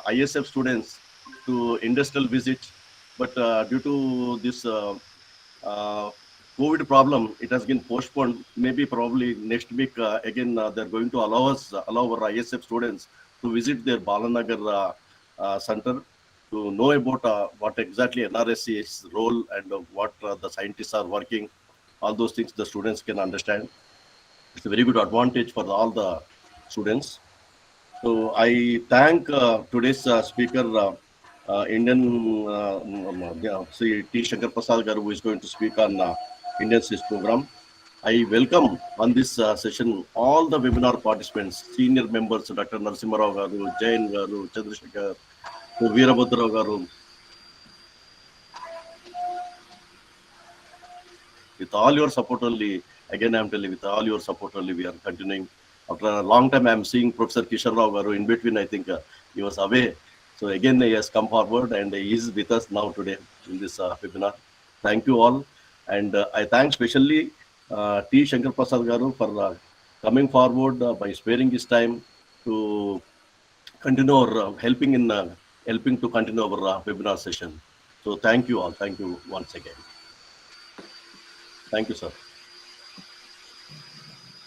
ISF students to industrial visit, but due to this COVID problem, it has been postponed. Maybe probably next week again they're going to allow our ISF students to visit their Balanagar center to know about what exactly NRSC's role and what the scientists are working. All those things the students can understand. It's a very good advantage for all the students. So I thank today's speaker, Indian Sri T. Shankar Prasad Garu, who is going to speak on Indian Space Program. I welcome on this session all the webinar participants, senior members, Dr. Narasimha Rao Garu, Jain Garu, Chandrasekhar, Veerabhadra Rao Garu. With all your support only, again I'm telling, with all your support only, we are continuing. After a long time, I'm seeing Professor Kishore Rao Garu in between. I think he was away. So again, he has come forward and he is with us now today in this webinar. Thank you all. And I thank specially T. Shankar Prasad Garu for coming forward by sparing his time to continue or helping to continue our webinar session. So thank you all. Thank you once again. Thank you, sir.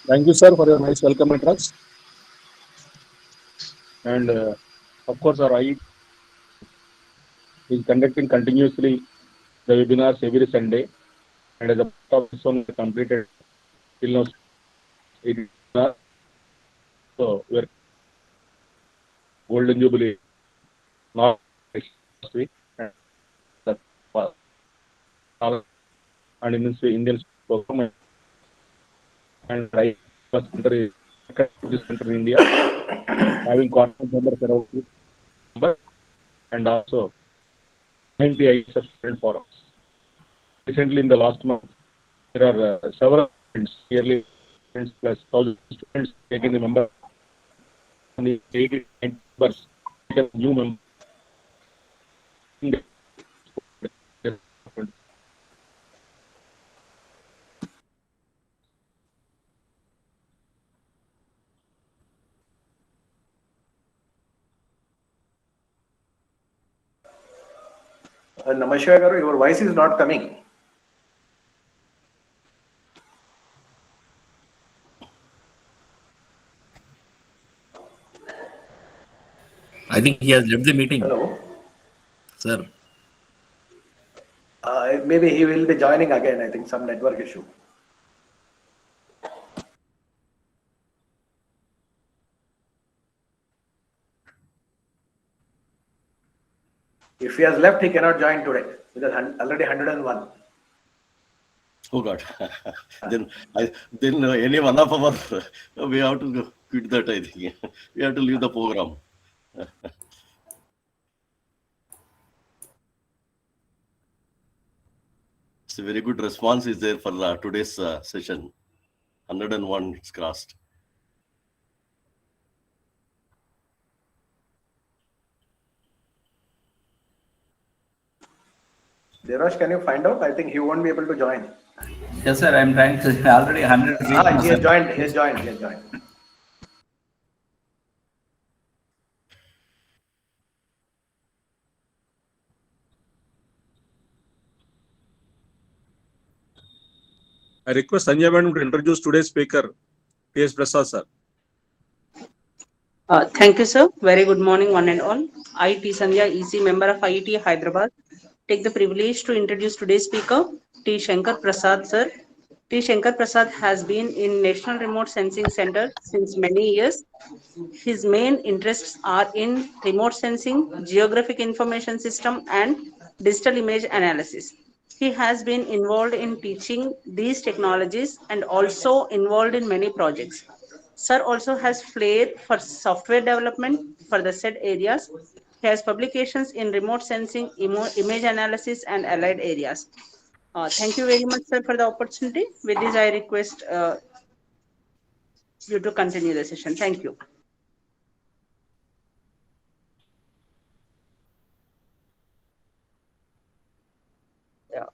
Thank you, sir, for your nice welcome address. And of course, our IE is conducting continuously the webinars every Sunday. And as a part of this one, we completed till now 8 webinars. So we are Golden Jubilee not last week. And Indian program and right center in India, having conference members around number and also 90 ISF student forums. Recently, in the last month, there are several students, nearly plus 1,000 students taking the member, and the 80 members, new members. Namaskar Garu, your voice is not coming. I think he has left the meeting. Hello. Sir. Maybe he will be joining again. I think some network issue. If he has left, he cannot join today because already 101. Oh God! then any one of our we have to quit that. I think we have to leave the program. It's a very good response is there for today's session. 101 it's crossed. Derosh, can you find out? I think he won't be able to join. Yes, sir. I'm trying to already 100. He has joined. He has joined. He has joined. I request Sanjay Madam to introduce today's speaker, P.S. Prasad, sir. Thank you, sir. Very good morning, one and all. I, T. Sandhya, EC, member of IIT Hyderabad, take the privilege to introduce today's speaker, T. Shankar Prasad, sir. T. Shankar Prasad has been in National Remote Sensing Center since many years. His main interests are in remote sensing, geographic information system, and digital image analysis. He has been involved in teaching these technologies and also involved in many projects. Sir also has flair for software development for the said areas. He has publications in remote sensing, image analysis, and allied areas. Thank you very much, sir, for the opportunity. With this, I request you to continue the session. Thank you.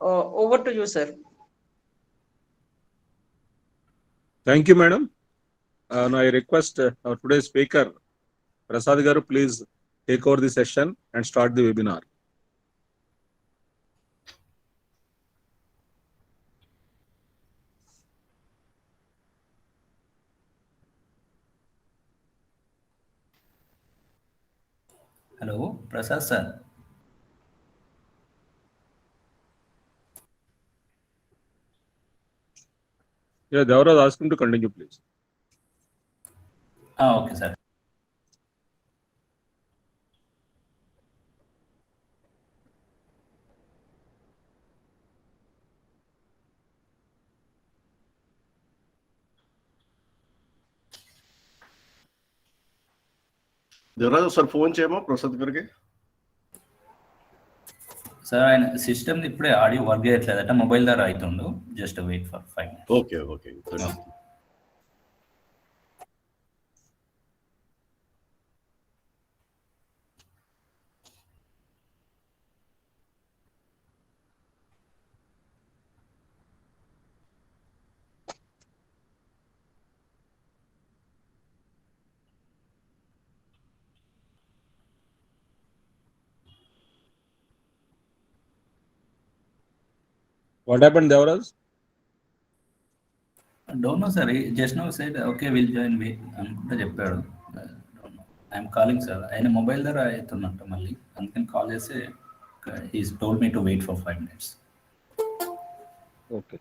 Over to you, sir. Thank you, madam. Now I request our today's speaker, Prasad Garu, please take over the session and start the webinar. Hello, Prasad sir. Yeah, Devaraj, ask him to continue, please. Okay, sir. Devaraj sir phone చేయమా ప్రసాద్ గారికి sir ఆయన system ఇప్పుడే audio work చేయట్లేదట mobile ద్వారా అవుతుండు just wait for 5 minutes. Okay okay What happened, Devaraj? Don't know sir just no side okay will join అనుకుంటా చెప్పాడు. I'm calling sir ఆయన మొబైల్ ద్వారా అవుతున్నట్టు మళ్ళీ అందుకని కాల్ చేసి he's told me to wait for 5 minutes. Okay.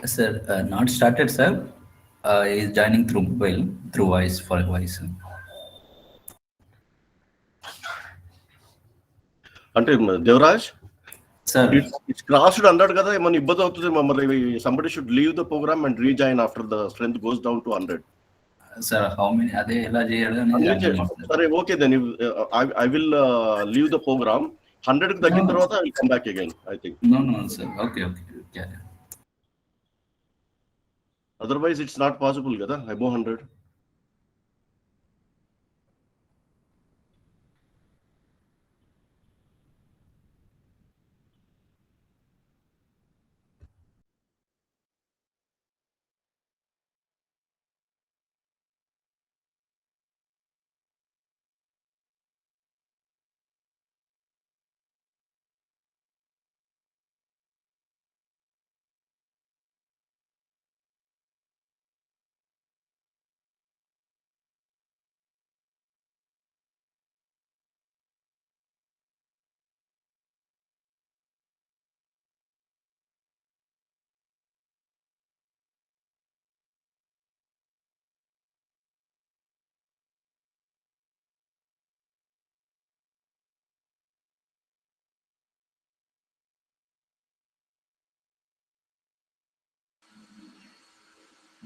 Sir, not started, sir. He is joining through mobile, through voice, for voice. అంటే Devaraj, Sir, it's crossed అన్నాడు కదా, ఏమన్నా ఇబ్బంది అవుతుంది మరి. somebody should leave the program and rejoin after the strength goes down to 100. sir, how many? అదే ఎలా చేయాలి అనేది అర్థం అవుతుంది. సరే, okay then I will leave the program. 100 కి తగ్గిన తర్వాత I will come back again, I think. No, sir. Okay. Yeah. Otherwise it's not possible కదా above 100.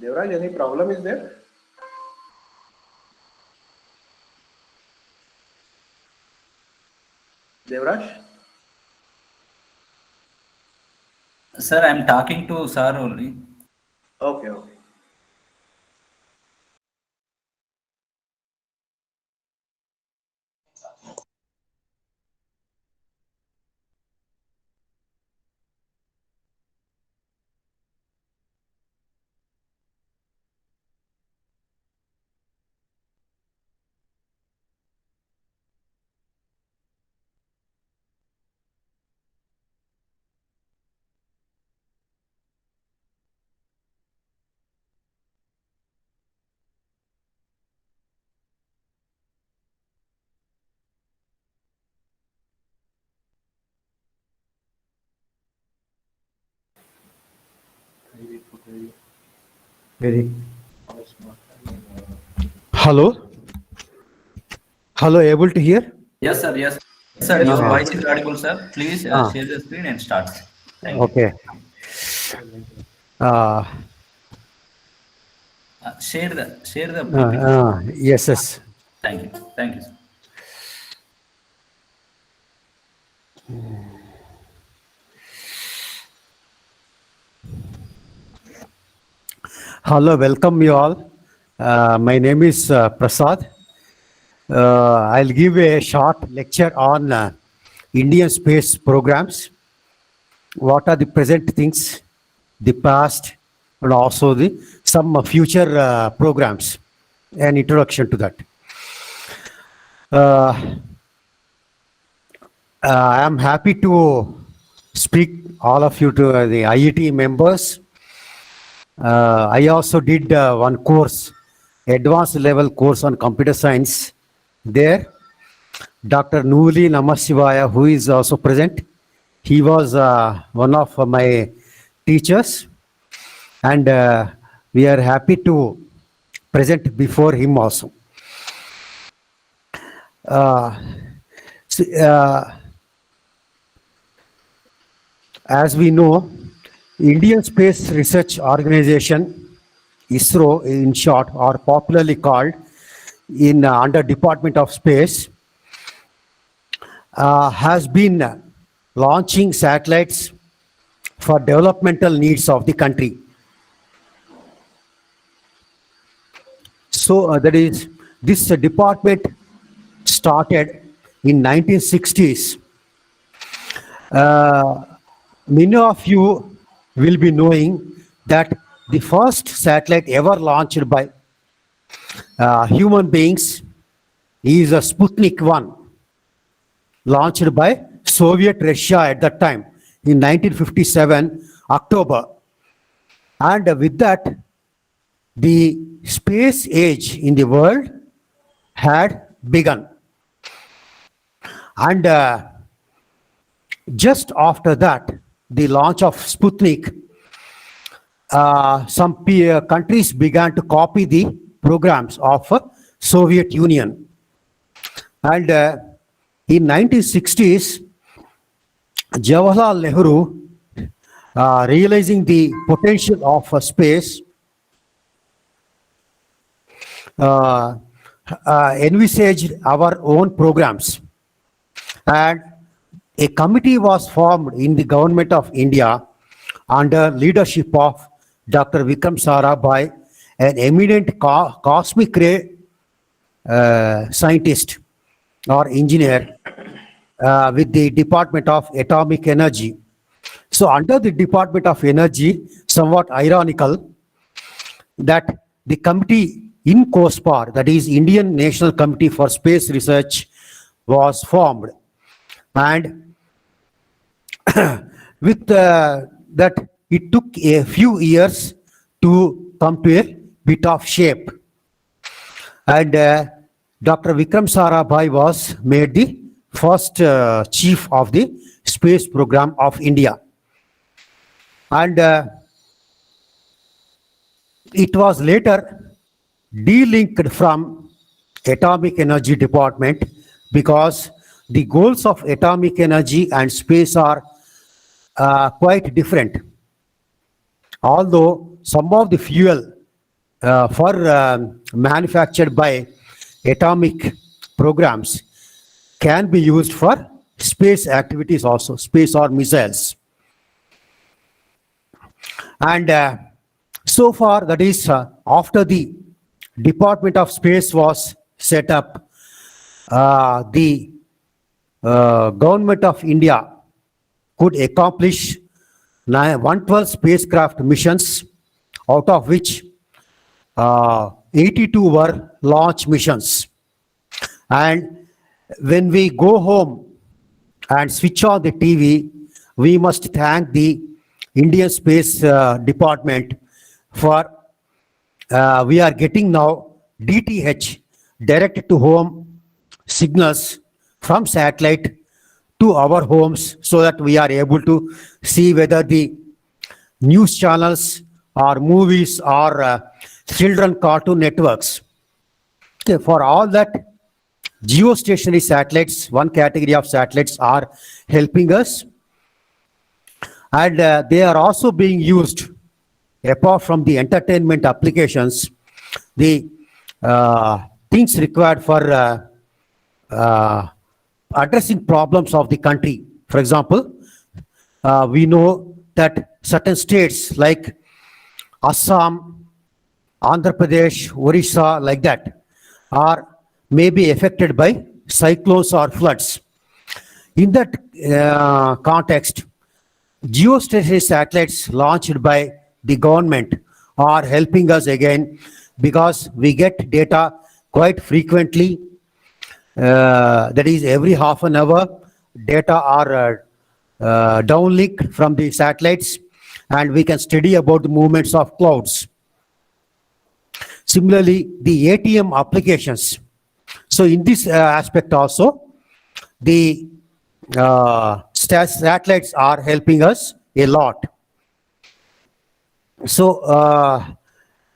Devraj, any problem is there? Devraj? Sir, I'm talking to sir only. Okay. Hello, able to hear? Yes, sir. Sir, your voice is audible, sir. Please share the screen and start. Thank you. Okay. Share the. Yes. Thank you, sir. Hello, welcome you all. My name is Prasad. I'll give a short lecture on Indian space programs. What are the present things, the past, and also some future programs. An introduction to that. I am happy to speak all of you to the IET members. I also did one course, advanced level course on computer science there. Dr. Nuli Namasivaya, who is also present, he was one of my teachers, and we are happy to present before him also. As we know, Indian Space Research Organization, ISRO in short, or popularly called in under Department of Space, has been launching satellites for developmental needs of the country. So that is, this department started in 1960s. Many of you will be knowing that the first satellite ever launched by human beings is a Sputnik 1, launched by Soviet Russia at that time in 1957 October. And with that, the space age in the world had begun. And just after that, the launch of Sputnik, countries began to copy the programs of Soviet Union. And in 1960s, Jawaharlal Nehru, realizing the potential of space, envisaged our own programs. And a committee was formed in the government of India under leadership of Dr. Vikram Sarabhai, an eminent cosmic ray scientist or engineer with the Department of Atomic Energy. So under the Department of Energy, somewhat ironical that the committee in COSPAR, that is Indian National Committee for Space Research, was formed. And with that, it took a few years to come to a bit of shape. And Dr. Vikram Sarabhai was made the first chief of the space program of India. And it was later de-linked from Atomic Energy Department because the goals of atomic energy and space are quite different. Although some of the fuel manufactured by atomic programs can be used for space activities also, space or missiles. And so far, that is, after the Department of Space was set up, the government of India could accomplish 112 spacecraft missions, out of which 82 were launch missions. And when we go home and switch on the TV, we must thank the Indian Space Department for we are getting now DTH, direct to home signals from satellite to our homes, so that we are able to see whether the news channels or movies or children cartoon networks. Okay, for all that, geostationary satellites, one category of satellites, are helping us. And they are also being used, apart from the entertainment applications, the things required for addressing problems of the country. For example, we know that certain states like Assam, Andhra Pradesh, Orissa, like that, are maybe affected by cyclones or floods. In that context, geostationary satellites launched by the government are helping us again, because we get data quite frequently. That is, every half an hour, data are downlinked from the satellites, and we can study about the movements of clouds. Similarly, the ATM applications. So in this aspect also, the satellites are helping us a lot. So,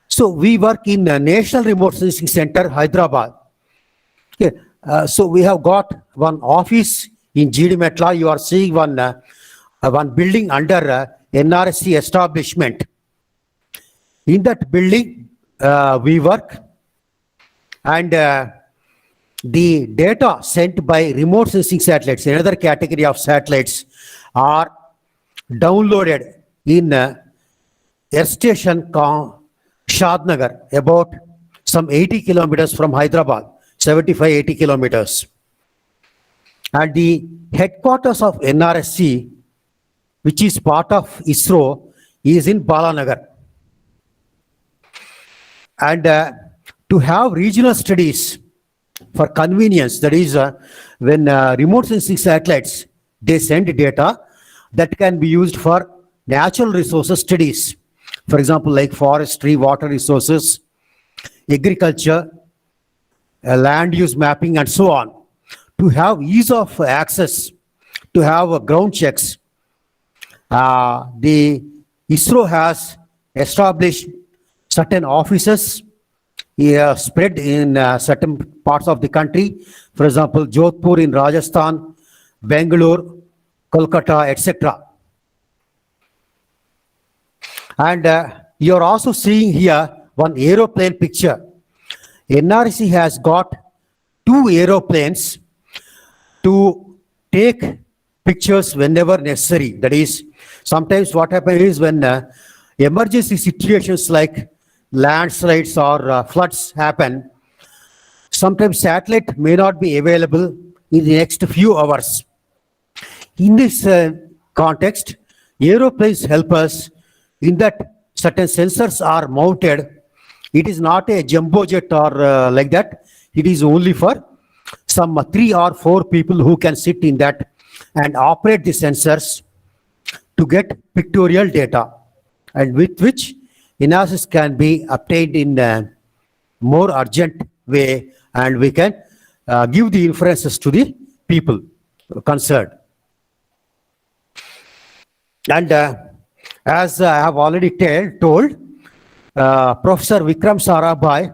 so we work in the National Remote Sensing Center, Hyderabad. Okay. So we have got one office in GD Metla. You are seeing one building under NRSC establishment. In that building, we work, and the data sent by remote sensing satellites, another category of satellites, are downloaded in air station Shadnagar, about some 80 kilometers from Hyderabad, 75-80 kilometers. And the headquarters of NRSC, which is part of ISRO, is in Balanagar. And to have regional studies for convenience, that is, when remote sensing satellites, they send data that can be used for natural resources studies. For example, like forestry, water resources, agriculture, land use mapping, and so on. To have ease of access, to have ground checks, the ISRO has established certain offices spread in certain parts of the country. For example, Jodhpur in Rajasthan, Bangalore, Kolkata, etc. And you're also seeing here one aeroplane picture. NRC has got 2 aeroplanes to take pictures whenever necessary. That is, sometimes what happens is when emergency situations like landslides or floods happen, sometimes satellite may not be available in the next few hours. In this context, aeroplanes help us in that certain sensors are mounted. It is not a jumbo jet or like that. It is only for some 3 or 4 people who can sit in that and operate the sensors to get pictorial data, and with which analysis can be obtained in a more urgent way, and we can give the inferences to the people concerned. And as I have already told, Professor Vikram Sarabhai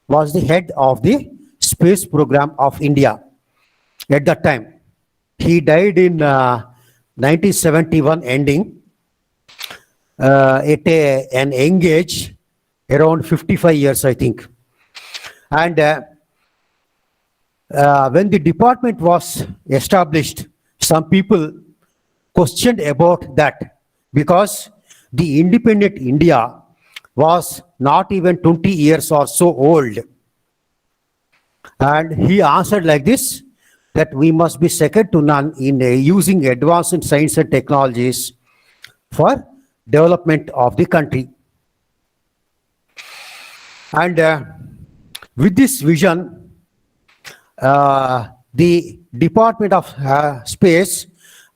was the head of the space program of India at that time. He died in 1971 ending at an young age, around 55 years, I think. And when the department was established, some people questioned about that because the independent India was not even 20 years or so old. And he answered like this, that we must be second to none in using advanced science and technologies for development of the country. And with this vision, the Department of Space,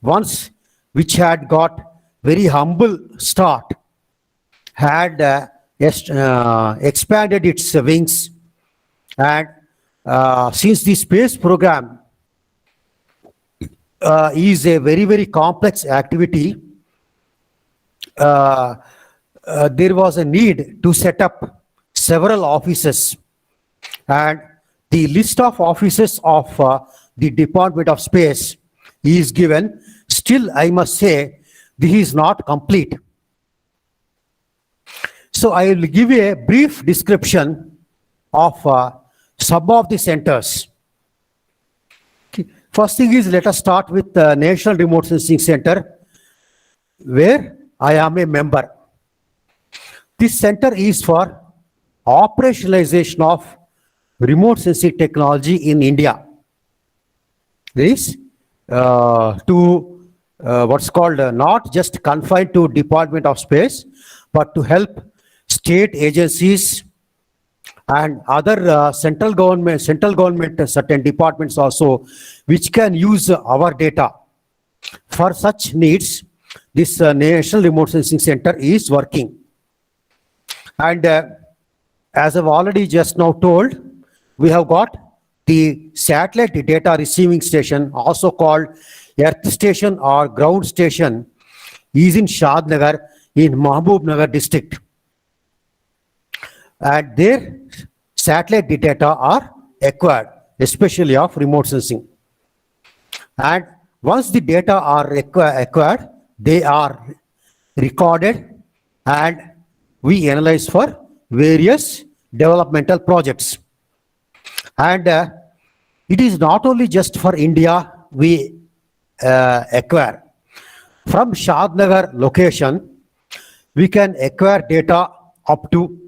once which had got very humble start, had expanded its wings, and since the space program is a very, very complex activity, there was a need to set up several offices, and the list of offices of the Department of Space is given. Still, I must say, this is not complete. So I will give you a brief description of some of the centers. Okay. First thing is, let us start with the National Remote Sensing Center, where I am a member. This center is for operationalization of remote sensing technology in India. This to what's called not just confined to Department of Space, but to help state agencies and other central government certain departments also, which can use our data. For such needs, this National Remote Sensing Center is working. And as I've already just now told, we have got the satellite data receiving station, also called Earth Station or Ground Station, is in Shadnagar in Mahbubnagar district. And their satellite data are acquired, especially of remote sensing. And once the data are acquired, they are recorded and we analyze for various developmental projects. And it is not only just for India we acquire. From Shadnagar location, we can acquire data up to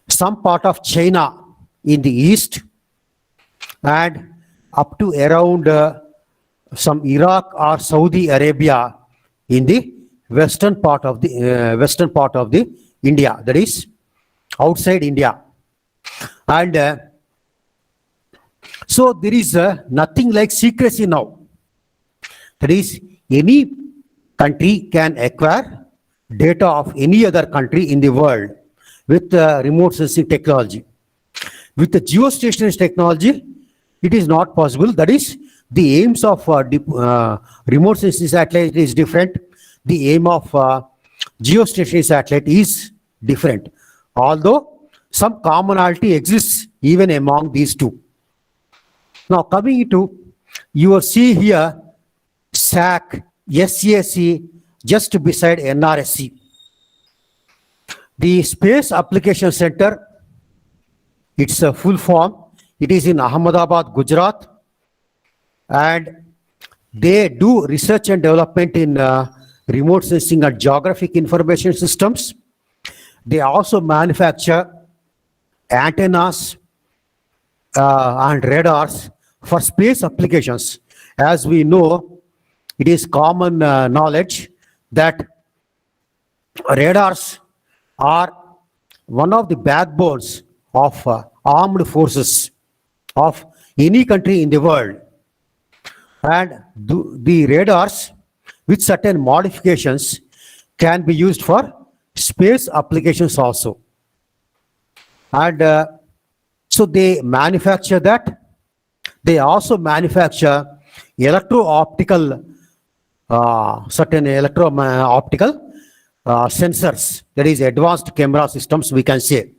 some part of China in the east and up to around some Iraq or Saudi Arabia in the western part of the India, that is outside India. And so there is nothing like secrecy now. That is, any country can acquire data of any other country in the world with remote sensing technology. With the geostationary technology, it is not possible. That is, the aims of remote sensing satellite is different. The aim of geostationary satellite is different, although some commonality exists even among these two. Now coming into, you will see here SAC, SAC just beside NRSC. The Space Application Center, it's a full form. It is in Ahmedabad, Gujarat, and they do research and development in remote sensing and geographic information systems. They also manufacture antennas and radars for space applications. As we know, it is common knowledge that radars are one of the backbones of armed forces of any country in the world. And the radars with certain modifications can be used for space applications also. And so they manufacture that. They also manufacture electro-optical, certain electro-optical sensors, that is advanced camera systems, we can say.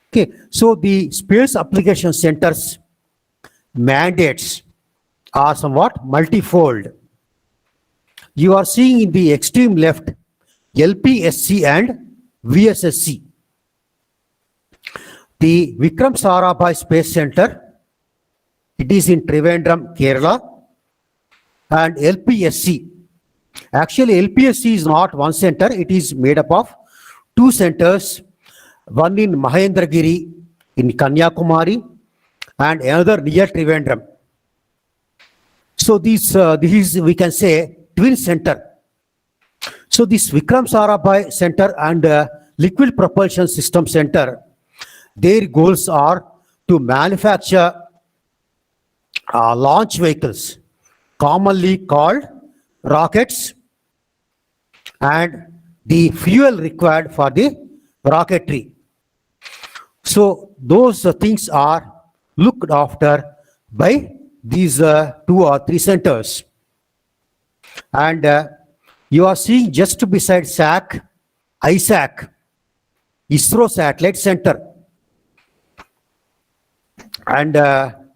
Okay, so the Space Application Center's mandates are somewhat multifold. You are seeing in the extreme left LPSC and VSSC. The Vikram Sarabhai Space Center, it is in Trivandrum, Kerala, and LPSC. Actually, LPSC is not one center, it is made up of two centers, one in Mahendragiri in Kanyakumari and another near Trivandrum. So this is, we can say, twin center. So this Vikram Sarabhai Center and Liquid Propulsion System Center, their goals are to manufacture launch vehicles, commonly called rockets, and the fuel required for the rocketry. So those things are looked after by these 2 or 3 centers. And you are seeing just beside SAC, ISAC, ISRO Satellite Center. And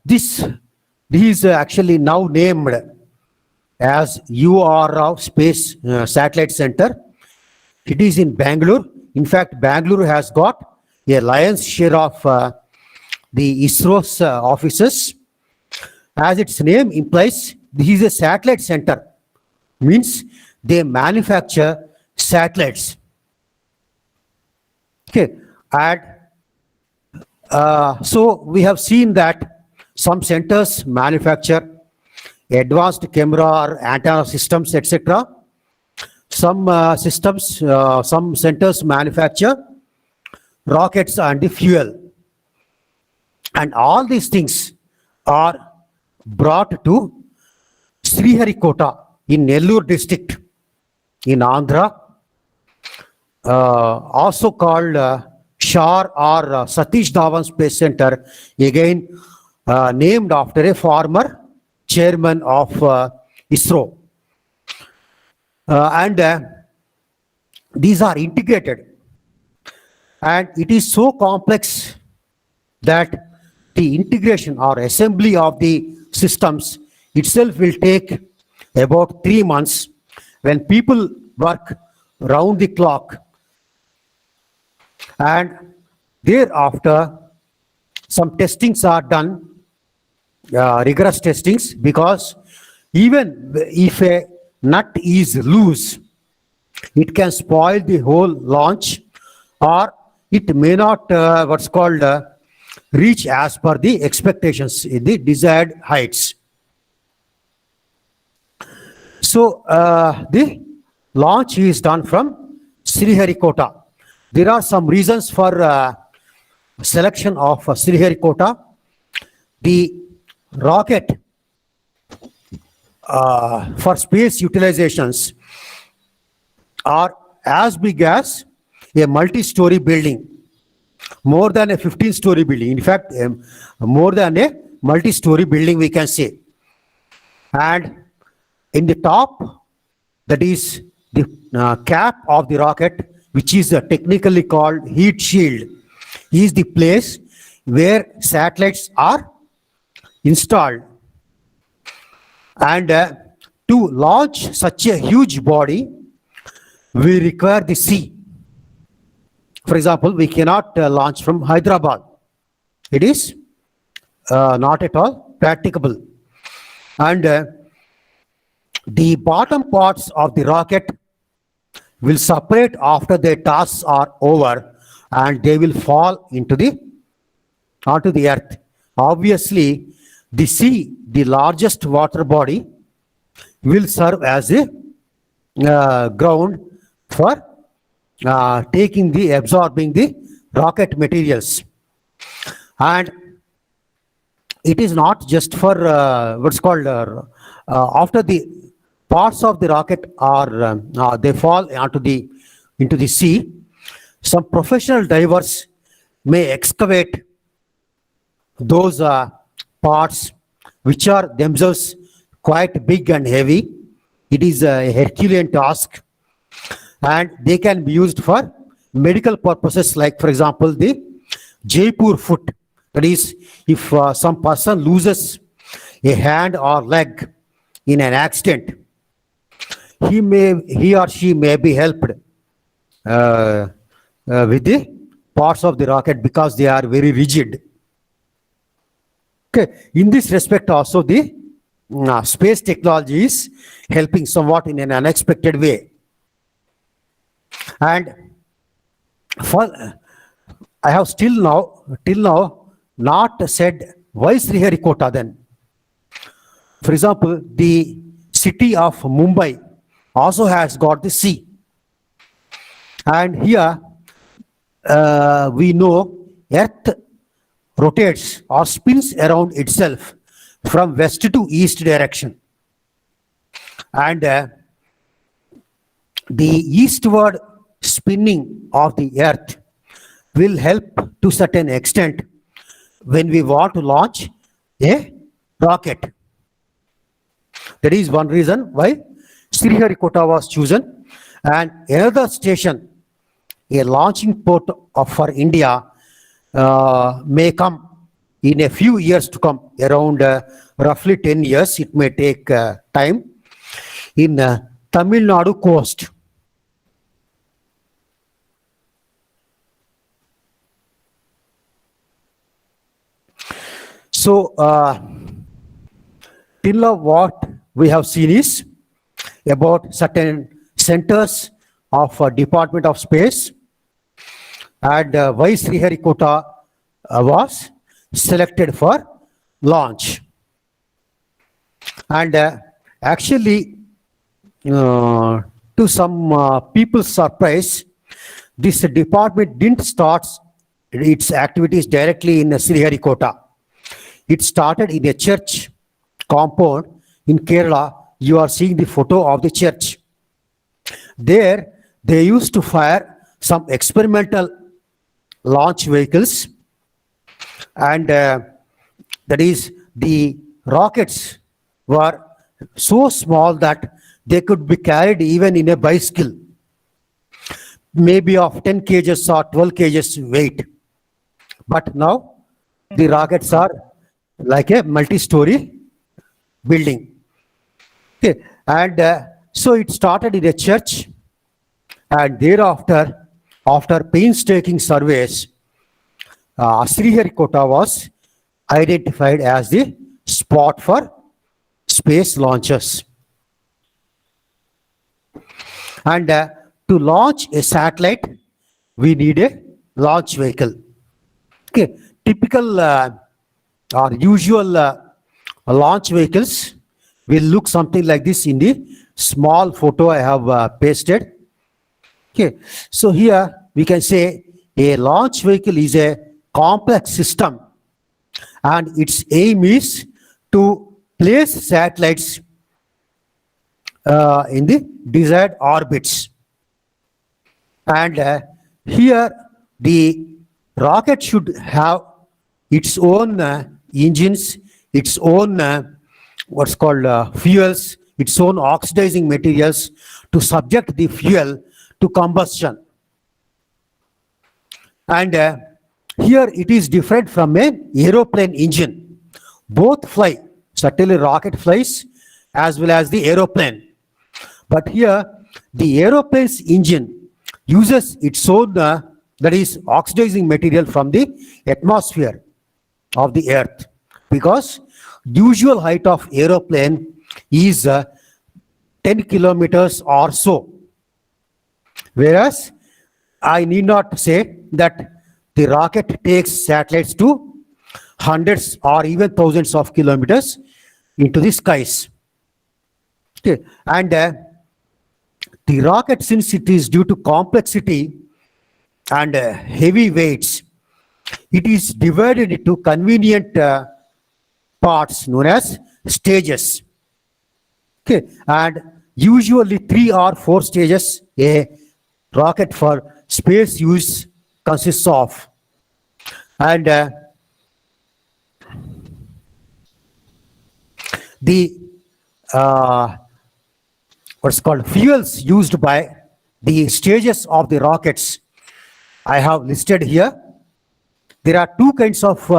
this is actually now named as UR Space Satellite Center. It is in Bangalore. In fact, Bangalore has got a lion's share of the ISRO's offices. As its name implies, this is a satellite center. Means they manufacture satellites. Okay, and so we have seen that some centers manufacture advanced camera or antenna systems, etc. Some some centers manufacture rockets and the fuel. And all these things are brought to Sriharikota in Nellore district in Andhra, also called Shar or Satish Dhawan Space Center, again named after a former chairman of ISRO. And these are integrated. And it is so complex that the integration or assembly of the systems itself will take about 3 months when people work round the clock. And thereafter, some testings are done, rigorous testings, because even if a nut is loose, it can spoil the whole launch, or it may not what's called reach as per the expectations, the desired heights. So the launch is done from Sriharikota. There are some reasons for selection of Sriharikota. The rocket for space utilizations are as big as a multi-story building, more than a 15-story building. In fact, more than a multi-story building, we can say. And in the top, that is the cap of the rocket, which is technically called heat shield, is the place where satellites are installed. And to launch such a huge body, we require the sea. For example, we cannot launch from Hyderabad. It is not at all practicable. And the bottom parts of the rocket will separate after their tasks are over, and they will fall onto the earth. Obviously, the sea, the largest water body, will serve as a ground for absorbing the rocket materials. And it is not just for what's called after the parts of the rocket are they fall into the sea. Some professional divers may excavate those parts, which are themselves quite big and heavy. It is a Herculean task, and they can be used for medical purposes, like, for example, the Jaipur foot. That is, if some person loses a hand or leg in an accident, he or she may be helped with the parts of the rocket because they are very rigid. Okay, in this respect also, the space technology is helping somewhat in an unexpected way. And I have till now not said why Sriharikota then. For example, the city of Mumbai also has got the sea. And here we know Earth rotates or spins around itself from west to east direction. And the eastward spinning of the Earth will help to certain extent when we want to launch a rocket. That is one reason why Sriharikota was chosen. And another station, a launching port for India, may come in a few years to come, around roughly 10 years. It may take time, in Tamil Nadu coast. So, till now what we have seen is about certain centers of Department of Space, and why Sriharikota was selected for launch. And actually, to some people's surprise, this department didn't start its activities directly in Sriharikota. It started in a church compound in Kerala. You are seeing the photo of the church. There, they used to fire some experimental launch vehicles, and that is, the rockets were so small that they could be carried even in a bicycle, maybe of 10 kgs or 12 kgs weight. But now the rockets are like a multi-story building. Okay. And so it started in a church, and thereafter, after painstaking surveys, Sriharikota was identified as the spot for space launches. And to launch a satellite, we need a launch vehicle. Okay, typical or usual launch vehicles will look something like this in the small photo I have pasted. Okay, so here we can say a launch vehicle is a complex system, and its aim is to place satellites in the desired orbits. And here the rocket should have its own engines, its own what's called fuels, its own oxidizing materials to subject the fuel to combustion. And here it is different from an aeroplane engine. Both fly, certainly rocket flies as well as the aeroplane. But here the aeroplane's engine uses its own, that is oxidizing material from the atmosphere of the earth, because usual height of aeroplane is 10 kilometers or so. Whereas I need not say that the rocket takes satellites to hundreds or even thousands of kilometers into the skies. Okay. And the rocket, since it is due to complexity and heavy weights, it is divided into convenient parts known as stages. Okay. And usually 3 or 4 stages a rocket for space use consists of. And the what's called fuels used by the stages of the rockets I have listed here. There are 2 kinds of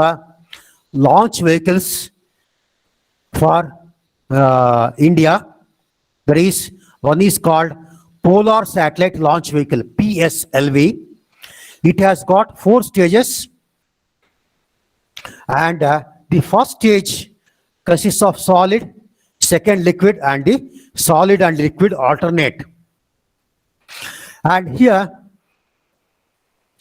launch vehicles for India. There is one is called Polar Satellite Launch Vehicle, PSLV. It has got 4 stages, and the first stage consists of solid, second liquid, and the solid and liquid alternate. And here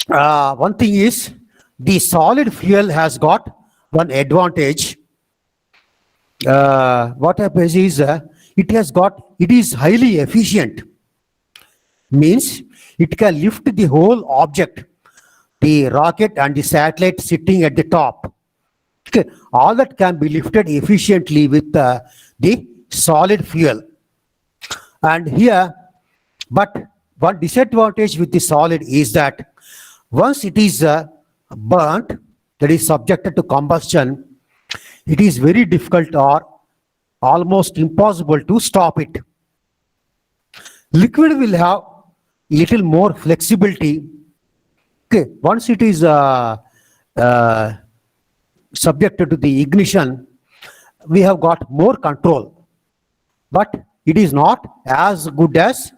one thing is, the solid fuel has got one advantage. What happens is it is highly efficient. Means it can lift the whole object, the rocket and the satellite sitting at the top. Okay. All that can be lifted efficiently with the solid fuel. And here, but one disadvantage with the solid is that once it is burnt, that is subjected to combustion, it is very difficult or almost impossible to stop it. Liquid will have little more flexibility. Okay, once it is subjected to the ignition, we have got more control, but it is not as good as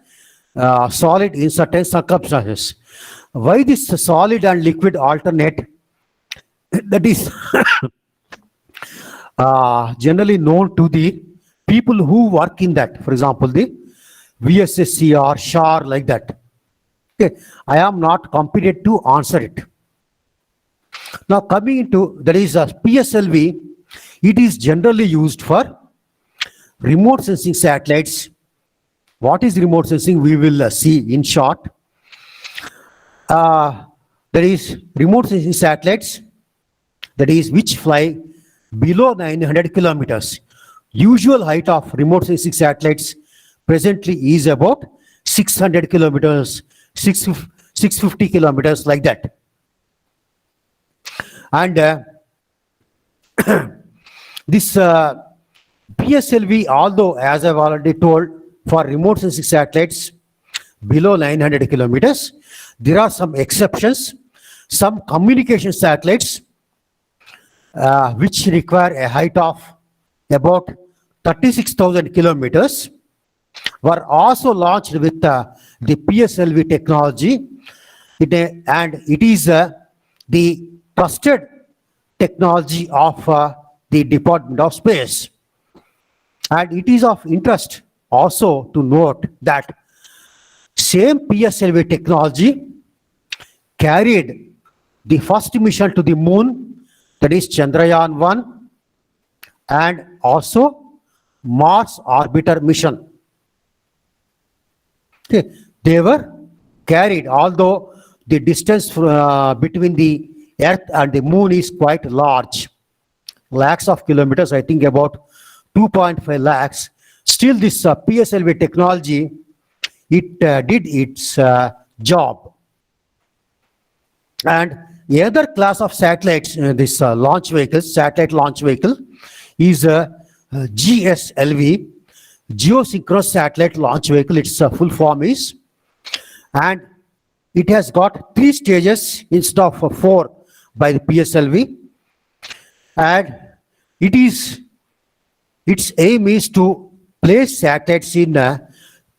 solid in certain circumstances. Why this solid and liquid alternate? That is generally known to the people who work in that. For example, the VSSC or SHAR, like that. Okay, I am not competent to answer it. Now coming into, there is a PSLV. It is generally used for remote sensing satellites. What is remote sensing? We will see in short. There is remote sensing satellites, that is which fly below 900 kilometers. Usual height of remote sensing satellites presently is about 600 kilometers, 650 kilometers, like that. And this PSLV, although as I've already told, for remote sensing satellites below 900 kilometers, there are some exceptions. Some communication satellites which require a height of about 36,000 kilometers were also launched with the PSLV technology. And it is the trusted technology of the Department of Space. And it is of interest also to note that same PSLV technology carried the first mission to the moon, that is Chandrayaan-1, and also Mars orbiter mission. Okay. They were carried, although the distance between the Earth and the moon is quite large, lakhs of kilometers, I think about 2.5 lakhs. Still, this PSLV technology, it did its job. And the other class of satellites, this launch vehicle, satellite launch vehicle, is GSLV, geosynchronous satellite launch vehicle. Its full form is, and it has got 3 stages instead of 4 by the PSLV, and its aim is to place satellites in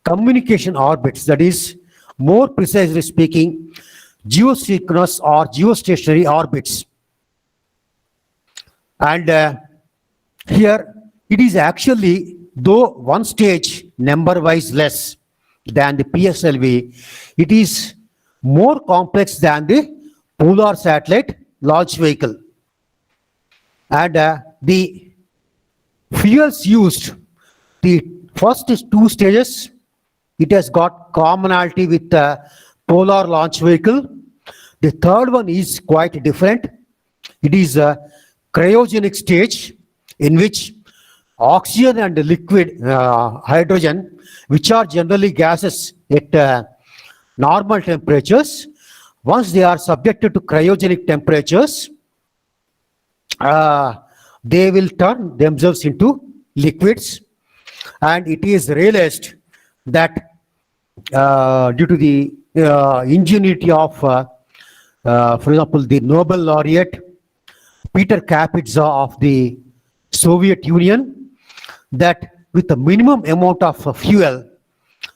communication orbits, that is, more precisely speaking, geosynchronous or geostationary orbits. And here it is actually, though one stage number-wise less than the PSLV, it is more complex than the polar satellite launch vehicle. And the fuels used, the first is 2 stages. It has got commonality with the polar launch vehicle. The third one is quite different. It is a cryogenic stage in which oxygen and liquid hydrogen, which are generally gases at normal temperatures, once they are subjected to cryogenic temperatures, they will turn themselves into liquids. And it is realized that due to the ingenuity of, for example, the Nobel laureate Peter Kapitsa of the Soviet Union, that with a minimum amount of fuel,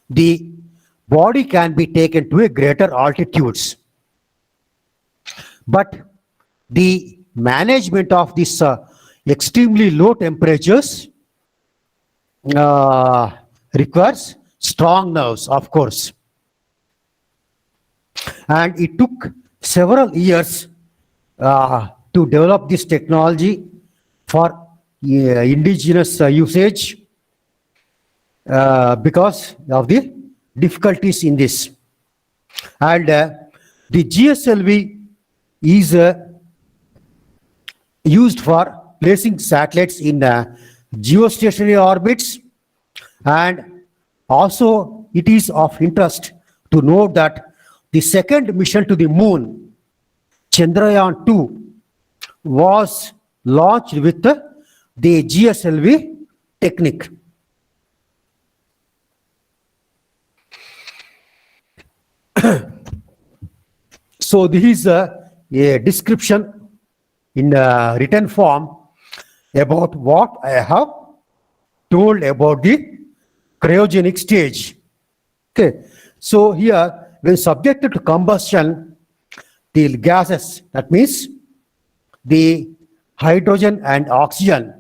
the body can be taken to a greater altitudes. But the management of this extremely low temperatures requires strong nerves, of course. And it took several years to develop this technology for indigenous usage because of the difficulties in this. And the GSLV is used for placing satellites in geostationary orbits, and also it is of interest to note that the second mission to the moon, Chandrayaan-2, was launched with the GSLV technique. So this is a description in written form about what I have told about the cryogenic stage. Okay, so here when subjected to combustion, the gases, that means the hydrogen and oxygen,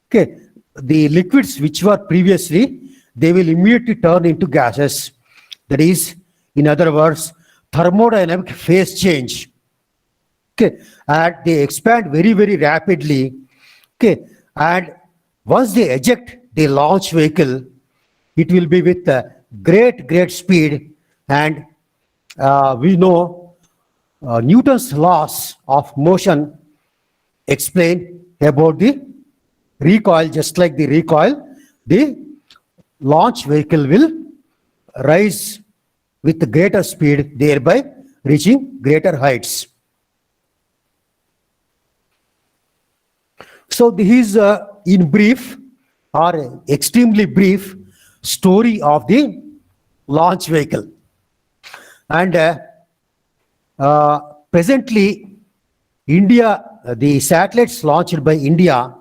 okay, the liquids which were previously, they will immediately turn into gases. That is, in other words, thermodynamic phase change. Okay, and they expand very, very rapidly. Okay, and once they eject the launch vehicle, it will be with great speed. And we know Newton's laws of motion explain about the recoil. Just like the recoil, the launch vehicle will rise with greater speed, thereby reaching greater heights. So this is in brief or extremely brief story of the launch vehicle. And presently, India, the satellites launched by India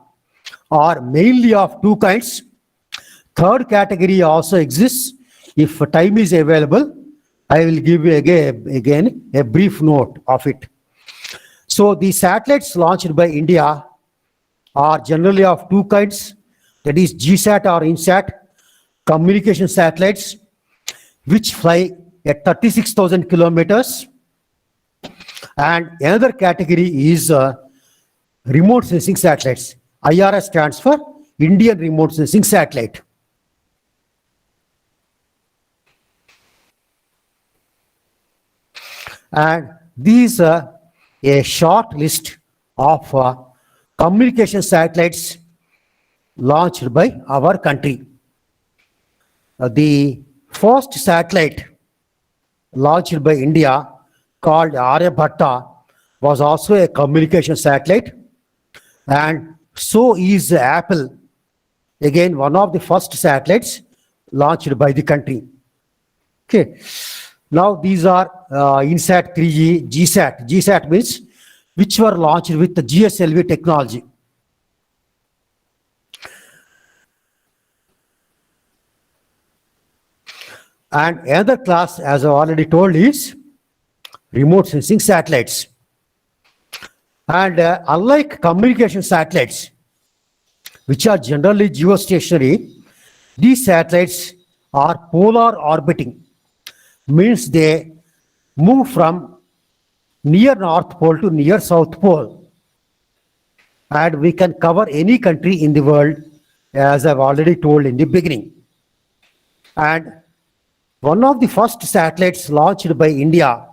are mainly of 2 kinds. Third category also exists. If time is available, I will give you again a brief note of it. So the satellites launched by India are generally of 2 kinds, that is GSAT or INSAT, communication satellites, which fly at 36,000 kilometers. And another category is remote sensing satellites. IRS stands for Indian Remote Sensing Satellite. And these are a short list of communication satellites launched by our country. The first satellite launched by India, called Aryabhatta, was also a communication satellite, and so is Apple Again, one of the first satellites launched by the country. Okay. Now these are INSAT 3G, GSAT. GSAT means which were launched with the GSLV technology. And another class, as I already told, is remote sensing satellites. And unlike communication satellites, which are generally geostationary, these satellites are polar orbiting, means they move from near North Pole to near South Pole. And we can cover any country in the world, as I've already told in the beginning. And one of the first satellites launched by India,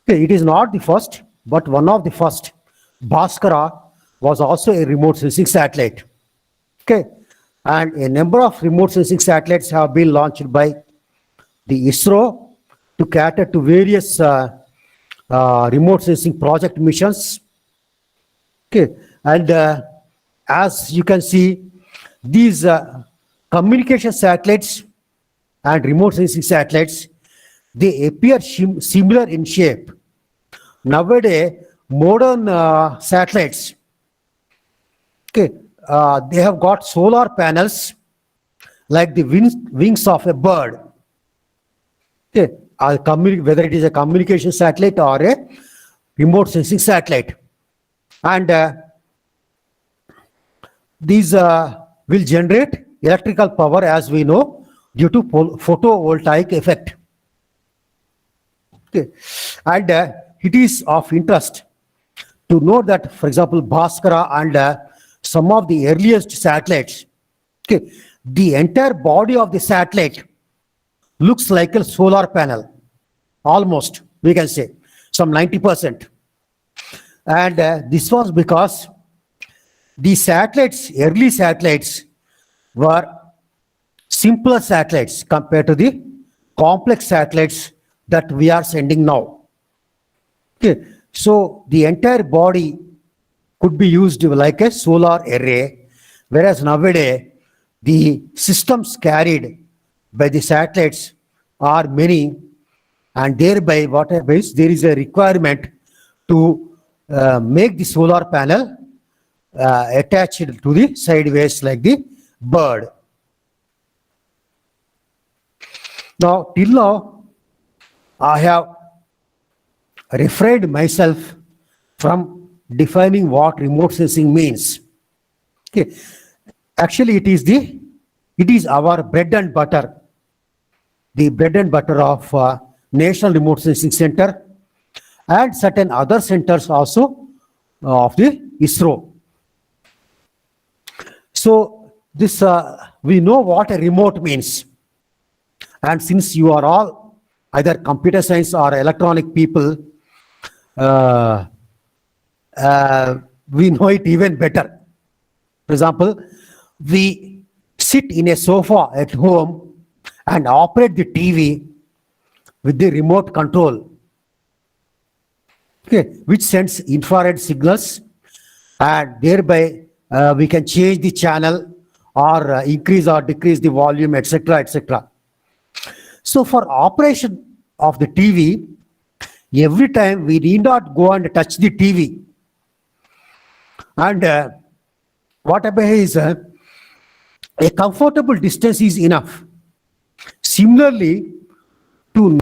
okay, it is not the first, but one of the first, Bhaskara, was also a remote sensing satellite. Okay, and a number of remote sensing satellites have been launched by the ISRO to cater to various remote sensing project missions. Okay, and as you can see, these communication satellites and remote sensing satellites, they appear similar in shape. Nowadays, modern satellites, okay, they have got solar panels like the wings of a bird. Okay, whether it is a communication satellite or a remote sensing satellite. And these will generate electrical power, as we know, due to photovoltaic effect. Okay. And it is of interest to note that, for example, Bhaskara and some of the earliest satellites, okay, the entire body of the satellite looks like a solar panel, almost, we can say, some 90%. And this was because the satellites, early satellites, were simpler satellites compared to the complex satellites that we are sending now. Okay, so the entire body could be used like a solar array, whereas nowadays the systems carried by the satellites are many, and thereby what happens, there is a requirement to make the solar panel attached to the sideways like the bird. Now, till now, I have refrained myself from defining what remote sensing means. Okay. Actually, it is our bread and butter, the bread and butter of National Remote Sensing Center and certain other centers also of the ISRO. So this we know what a remote means. And since you are all either computer science or electronic people, we know it even better. For example, we sit in a sofa at home and operate the TV with the remote control, okay, which sends infrared signals, and thereby we can change the channel or increase or decrease the volume, etc., etc. So for operation of the TV, every time we need not go and touch the TV. And what happens is a comfortable distance is enough. Similarly, to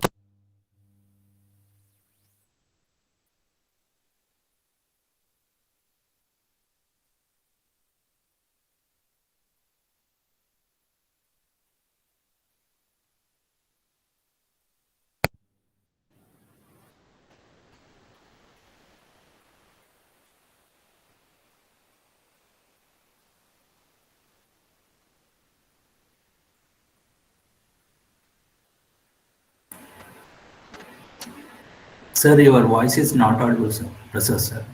Sir, your voice is not audible, sir. Prasad, sir.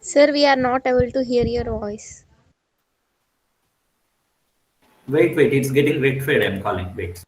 Sir, we are not able to hear your voice. Wait, it's getting rectified. I'm calling. Wait.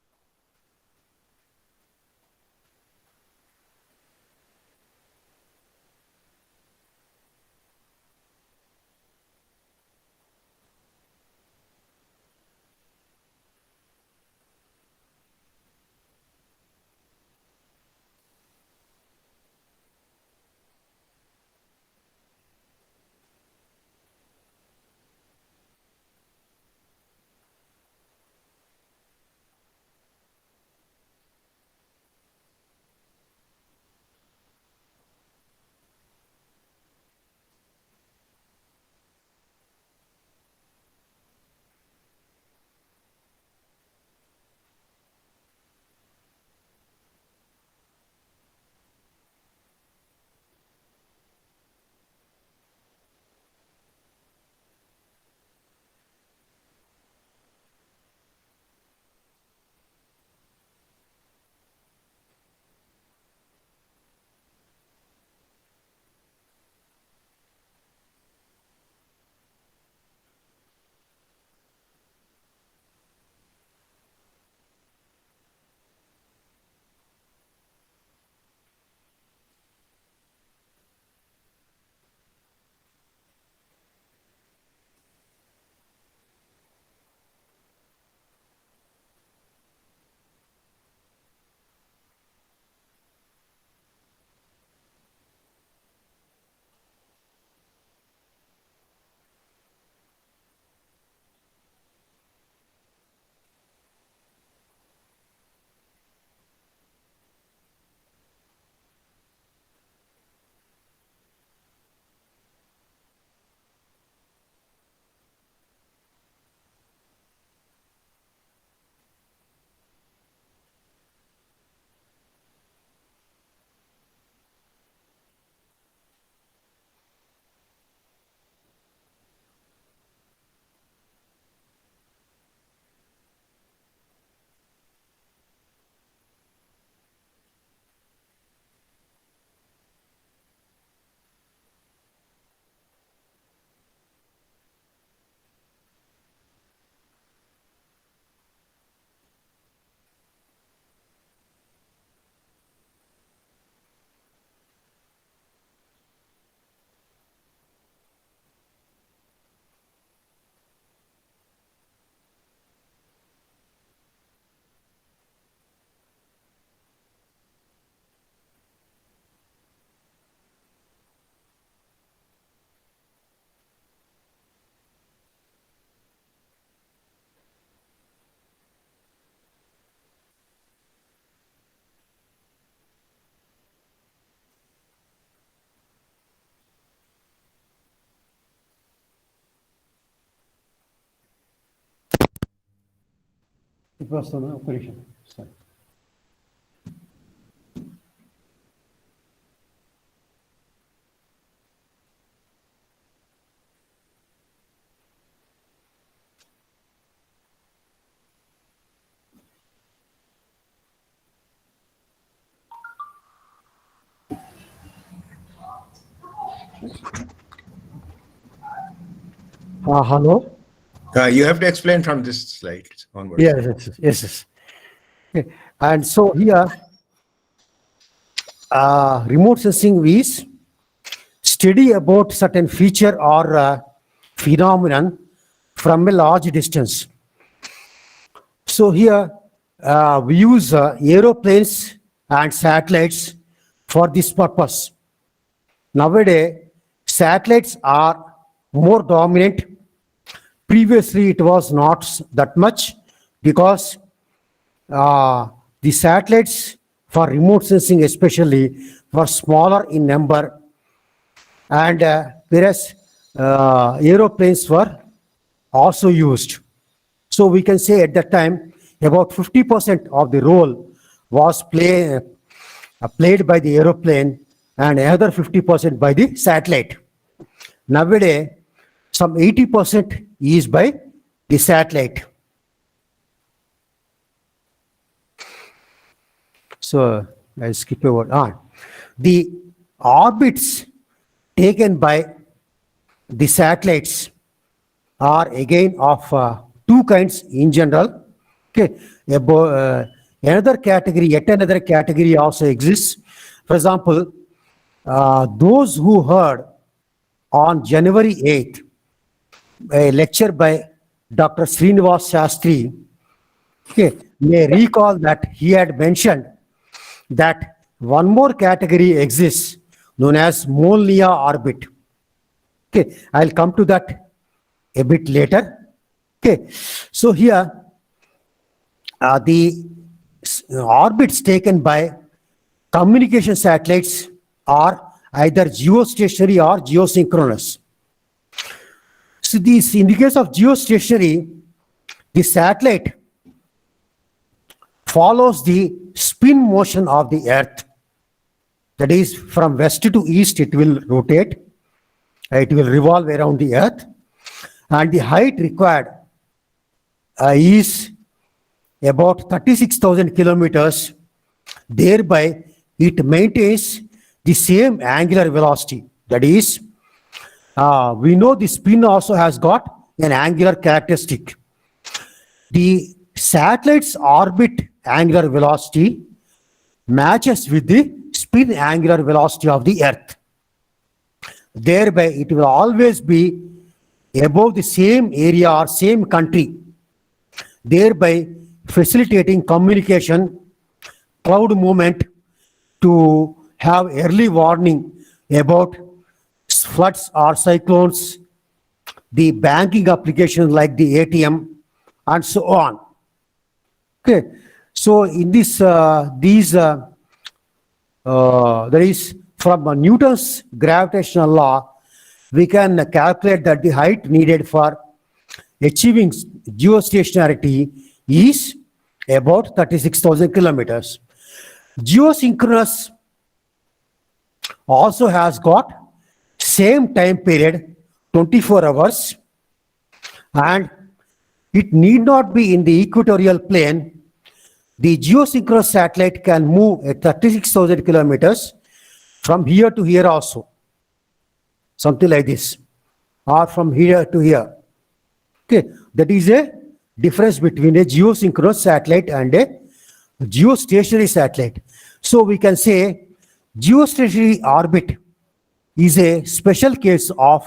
It was an operation. Sorry. Hello? You have to explain from this slide onwards. Yes. Okay. And so here, remote sensing is study about certain feature or phenomenon from a large distance. So here, we use aeroplanes and satellites for this purpose. Nowadays, satellites are more dominant. Previously, it was not that much because the satellites for remote sensing especially were smaller in number, and whereas aeroplanes were also used. So we can say at that time about 50% of the role was played by the aeroplane and another 50% by the satellite. Nowadays, some 80% is by the satellite. So I'll skip over. The orbits taken by the satellites are again of two kinds in general. Okay, another category, yet another category also exists. For example, those who heard on January 8th a lecture by Dr. Srinivas Shastri, okay, may recall that he had mentioned that one more category exists known as Molniya orbit. Okay, I'll come to that a bit later. Okay, so here the orbits taken by communication satellites are either geostationary or geosynchronous. So in the case of geostationary, the satellite follows the spin motion of the Earth. That is, from west to east, it will rotate. It will revolve around the Earth. And the height required is about 36,000 kilometers. Thereby, it maintains the same angular velocity. That is, we know the spin also has got an angular characteristic. The satellite's orbit angular velocity matches with the spin angular velocity of the Earth. Thereby, it will always be above the same area or same country, thereby facilitating communication, cloud movement, to have early warning about floods or cyclones, the banking applications like the ATM, and so on. Okay, so in this, there is from Newton's gravitational law, we can calculate that the height needed for achieving geostationarity is about 36,000 kilometers. Geosynchronous also has got same time period, 24 hours, and it need not be in the equatorial plane. The geosynchronous satellite can move at 36,000 kilometers from here to here also, something like this, or from here to here. Okay, that is a difference between a geosynchronous satellite and a geostationary satellite. So we can say geostationary orbit is a special case of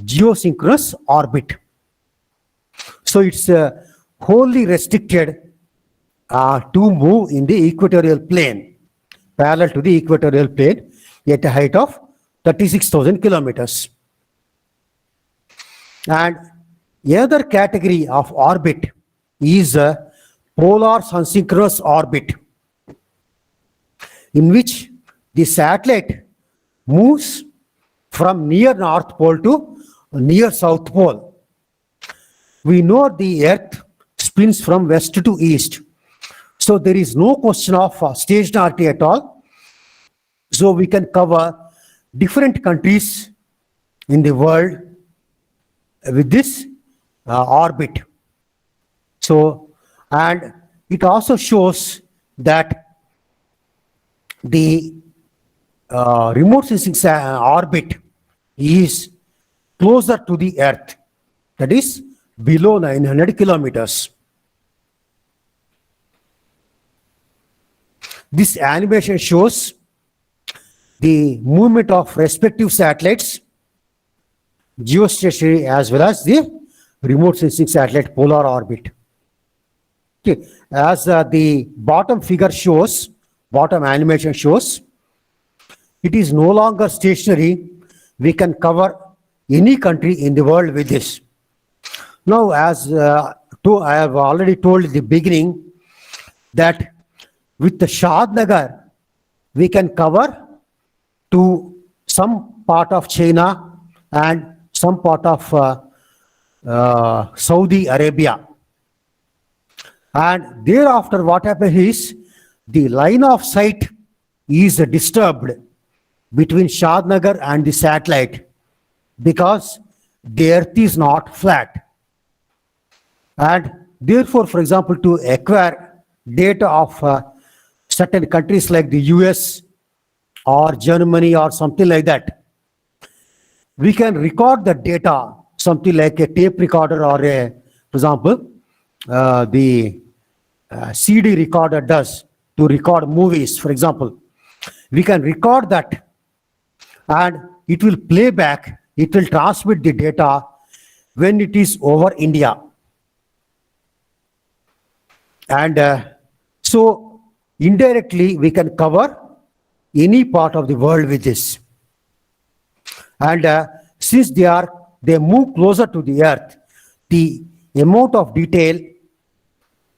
geosynchronous orbit. So it's wholly restricted to move in the equatorial plane, parallel to the equatorial plane at a height of 36,000 kilometers. And another category of orbit is a polar unsynchronous orbit, in which the satellite moves from near North Pole to near South Pole. We know the Earth spins from west to east. So there is no question of stationarity at all. So we can cover different countries in the world with this orbit. So, and it also shows that the remote sensing orbit is closer to the Earth, that is below 900 kilometers. This animation shows the movement of respective satellites, geostationary as well as the remote sensing satellite polar orbit. Okay, as the bottom figure shows, bottom animation shows, it is no longer stationary. We can cover any country in the world with this. Now, as I have already told in the beginning, that with the Shadnagar, we can cover to some part of China and some part of Saudi Arabia. And thereafter, what happens is the line of sight is disturbed between Shadnagar and the satellite because the Earth is not flat. And therefore, for example, to acquire data of certain countries like the US or Germany or something like that, we can record the data, something like a tape recorder or a, for example, the CD recorder does to record movies, for example. We can record that and it will play back, it will transmit the data when it is over India. And so indirectly we can cover any part of the world with this. And since they move closer to the earth, the amount of detail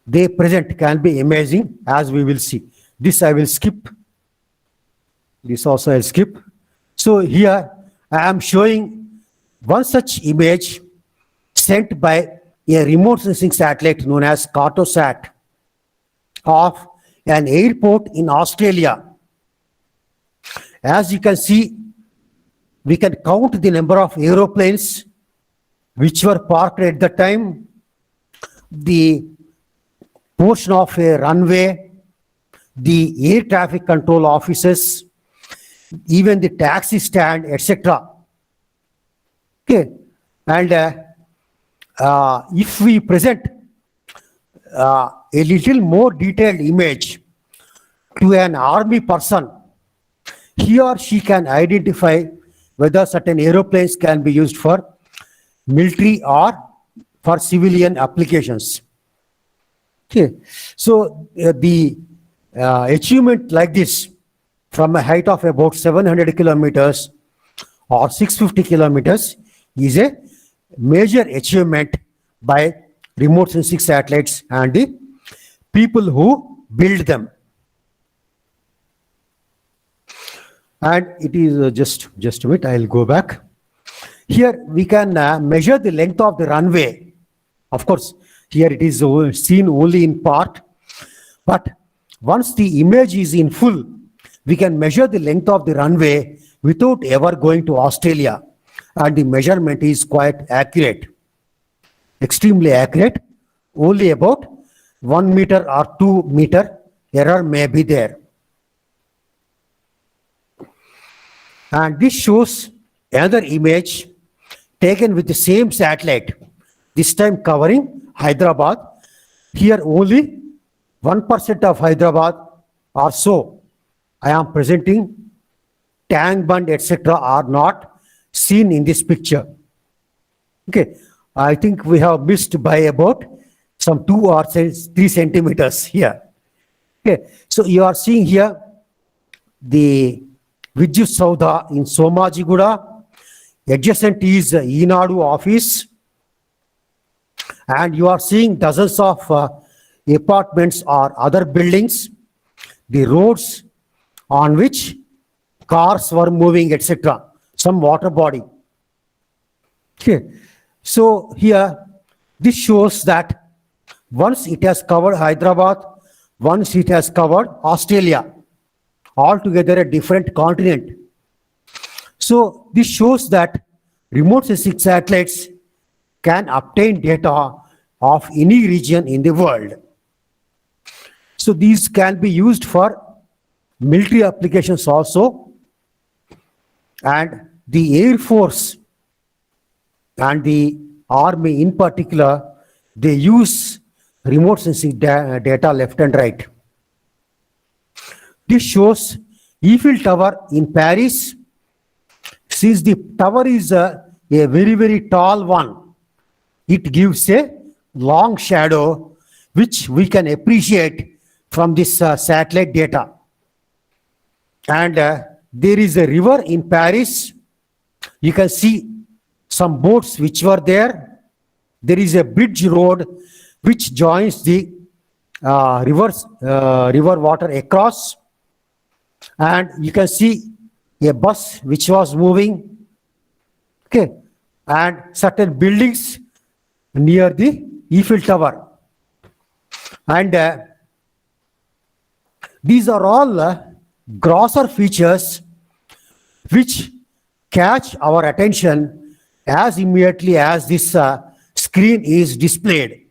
they present can be amazing, as we will see. This I will skip. This also I'll skip. So here I am showing one such image sent by a remote sensing satellite known as Cartosat of an airport in Australia. As you can see, we can count the number of aeroplanes which were parked at the time, the portion of a runway, the air traffic control offices, even the taxi stand, etc. Okay, and if we present a little more detailed image to an army person, he or she can identify whether certain aeroplanes can be used for military or for civilian applications. Okay, so the achievement like this from a height of about 700 kilometers or 650 kilometers is a major achievement by remote sensing satellites and the people who build them. And it is just a bit, I'll go back. Here we can measure the length of the runway. Of course, here it is seen only in part, but once the image is in full, we can measure the length of the runway without ever going to Australia. And the measurement is quite accurate, extremely accurate. Only about 1 meter or 2 meter error may be there. And this shows another image taken with the same satellite, this time covering Hyderabad. Here only 1% of Hyderabad or so I am presenting, tank bund, etc. are not seen in this picture. Okay, I think we have missed by about some 2 or 3 centimeters here. Okay, so you are seeing here the Vidyut Saudha in Somajiguda. Adjacent is Enadu office. And you are seeing dozens of apartments or other buildings, the roads on which cars were moving, etc. Some water body. Okay. So here, this shows that once it has covered Hyderabad, once it has covered Australia, altogether a different continent. So this shows that remote sensing satellites can obtain data of any region in the world. So these can be used for military applications also, and the Air Force and the Army in particular, they use remote sensing data left and right. This shows Eiffel Tower in Paris. Since the tower is a very, very tall one, it gives a long shadow, which we can appreciate from this satellite data. And there is a river in Paris. You can see some boats which were there. There is a bridge road which joins the river water across. And you can see a bus which was moving. Okay. And certain buildings near the Eiffel Tower. And these are all grosser features which catch our attention as immediately as this screen is displayed.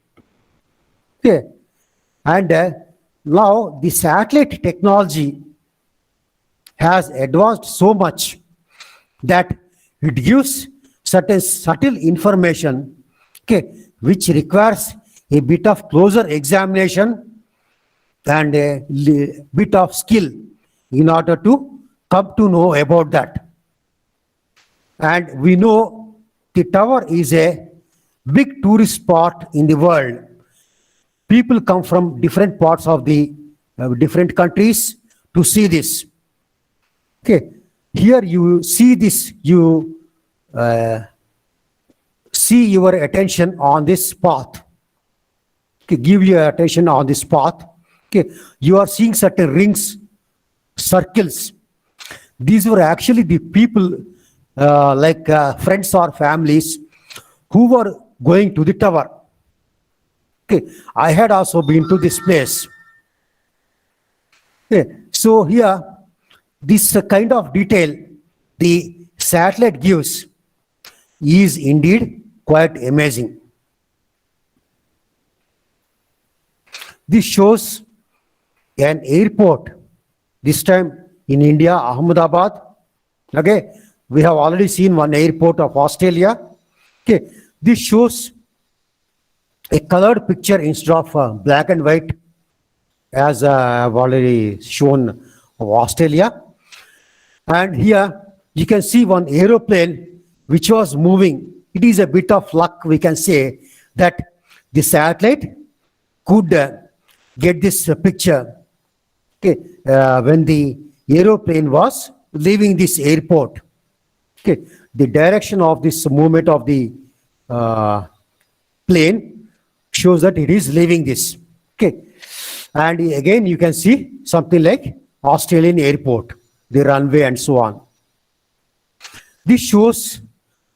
Okay. And now the satellite technology has advanced so much that it gives certain subtle information, okay, which requires a bit of closer examination and a bit of skill in order to come to know about that. And we know the tower is a big tourist spot in the world. People come from different parts of the different countries to see this. Okay, here you see this, you see your attention on this path. Okay, give your attention on this path. Okay, you are seeing certain rings, circles. These were actually the people like friends or families who were going to the tower. Okay, I had also been to this place. Okay, so here, this kind of detail the satellite gives is indeed quite amazing. This shows an airport, this time in India, Ahmedabad. Okay, we have already seen one airport of Australia. Okay, this shows a colored picture instead of black and white, as I've already shown of Australia. And here you can see one aeroplane which was moving. It is a bit of luck, we can say, that the satellite could get this picture, okay, when the aeroplane was leaving this airport. Okay, the direction of this movement of the plane shows that it is leaving this. Okay, and again you can see something like Australian airport, the runway and so on. This shows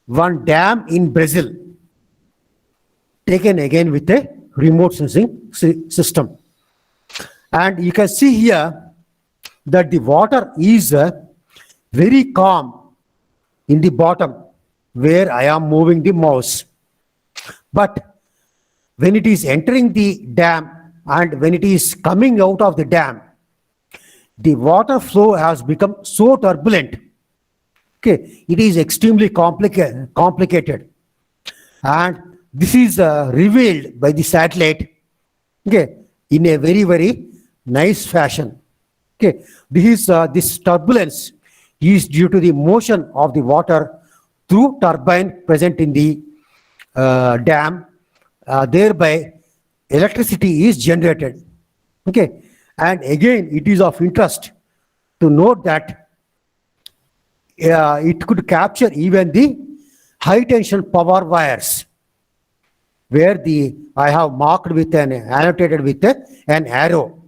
one dam in Brazil, taken again with a remote sensing system. And you can see here that the water is very calm in the bottom where I am moving the mouse. But when it is entering the dam and when it is coming out of the dam, the water flow has become so turbulent. Okay, it is extremely complicated. And this is revealed by the satellite, okay, in a very, very nice fashion. Okay, this turbulence is due to the motion of the water through turbine present in the dam. Thereby, electricity is generated. Okay, and again, it is of interest to note that it could capture even the high tension power wires, where I have marked with annotated with an arrow.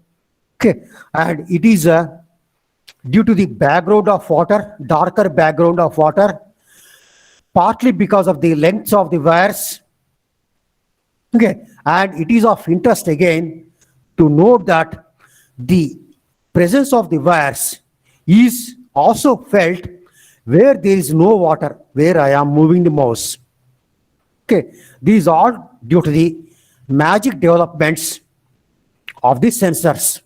Okay, and it is due to the background of water, darker background of water, partly because of the length of the wires. Okay, and it is of interest again to note that the presence of the wires is also felt where there is no water, where I am moving the mouse. Okay, these are due to the magic developments of the sensors.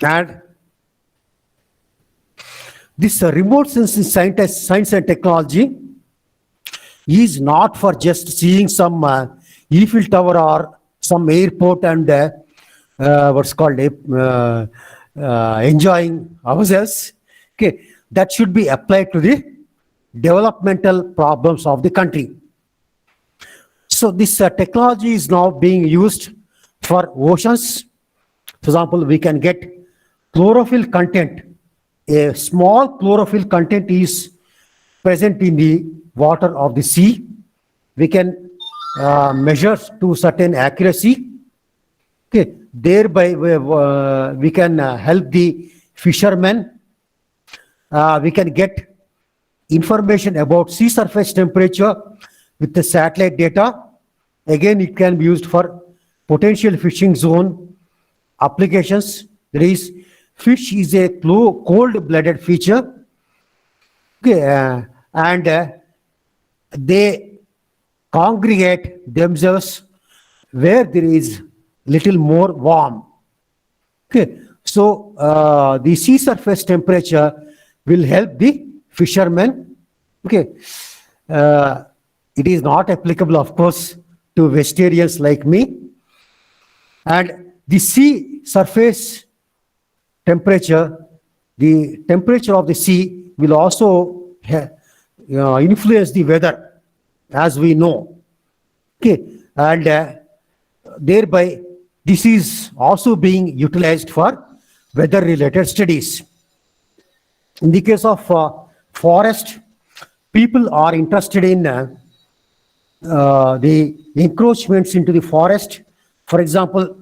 And this remote sensing science and technology is not for just seeing some Eiffel Tower or some airport and what's called enjoying ourselves. Okay, that should be applied to the developmental problems of the country. So this technology is now being used for oceans. For example, we can get chlorophyll content. A small chlorophyll content is present in the water of the sea. We can measure to certain accuracy. Okay, thereby we can help the fishermen. We can get information about sea surface temperature with the satellite data. Again, it can be used for potential fishing zone applications. There is fish is a cold-blooded feature. Okay, and they congregate themselves where there is little more warm. Okay, So the sea surface temperature will help the fishermen. Okay. It is not applicable, of course, to vegetarians like me. And the sea surface temperature, the temperature of the sea will also influence the weather, as we know. Okay. And thereby, this is also being utilized for weather-related studies. In the case of forest, people are interested in the encroachments into the forest. For example,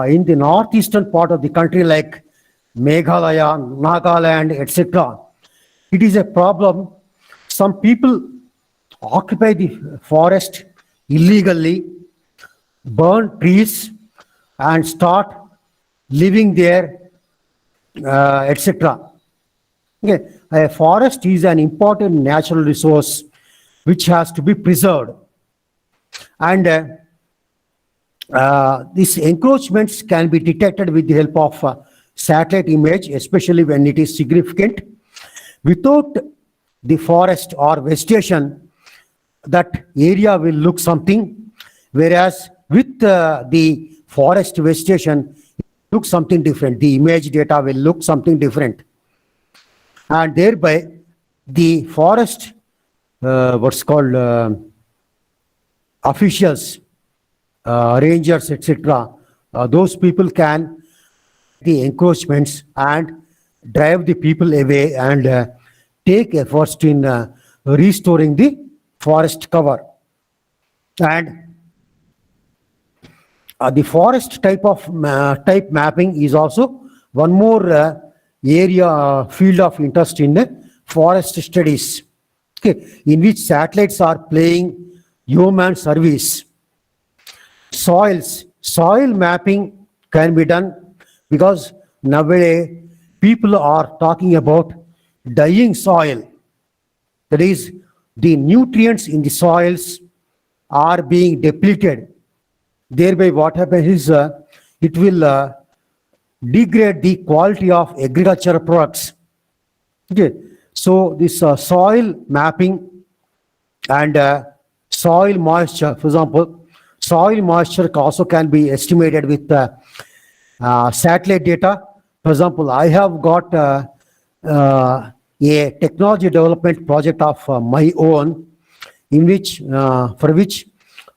in the northeastern part of the country, like Meghalaya, Nagaland, etc., it is a problem. Some people occupy the forest illegally, burn trees, and start living there, etc. Okay. A forest is an important natural resource which has to be preserved. And these encroachments can be detected with the help of satellite image, especially when it is significant. Without the forest or vegetation, that area will look something, whereas with the forest vegetation, it looks something different. The image data will look something different. And thereby, the forest, what's called officials, rangers, etc., those people can the encroachments and drive the people away and take efforts in restoring the forest cover. And the forest type mapping is also one more area field of interest in forest studies, okay, in which satellites are playing yeoman service. Soil mapping can be done because nowadays people are talking about dying soil. That is, the nutrients in the soils are being depleted. Thereby what happens is it will degrade the quality of agricultural products. Okay. So this soil mapping and soil moisture, for example, soil moisture also can be estimated with satellite data. For example, I have got a technology development project of my own, in which for which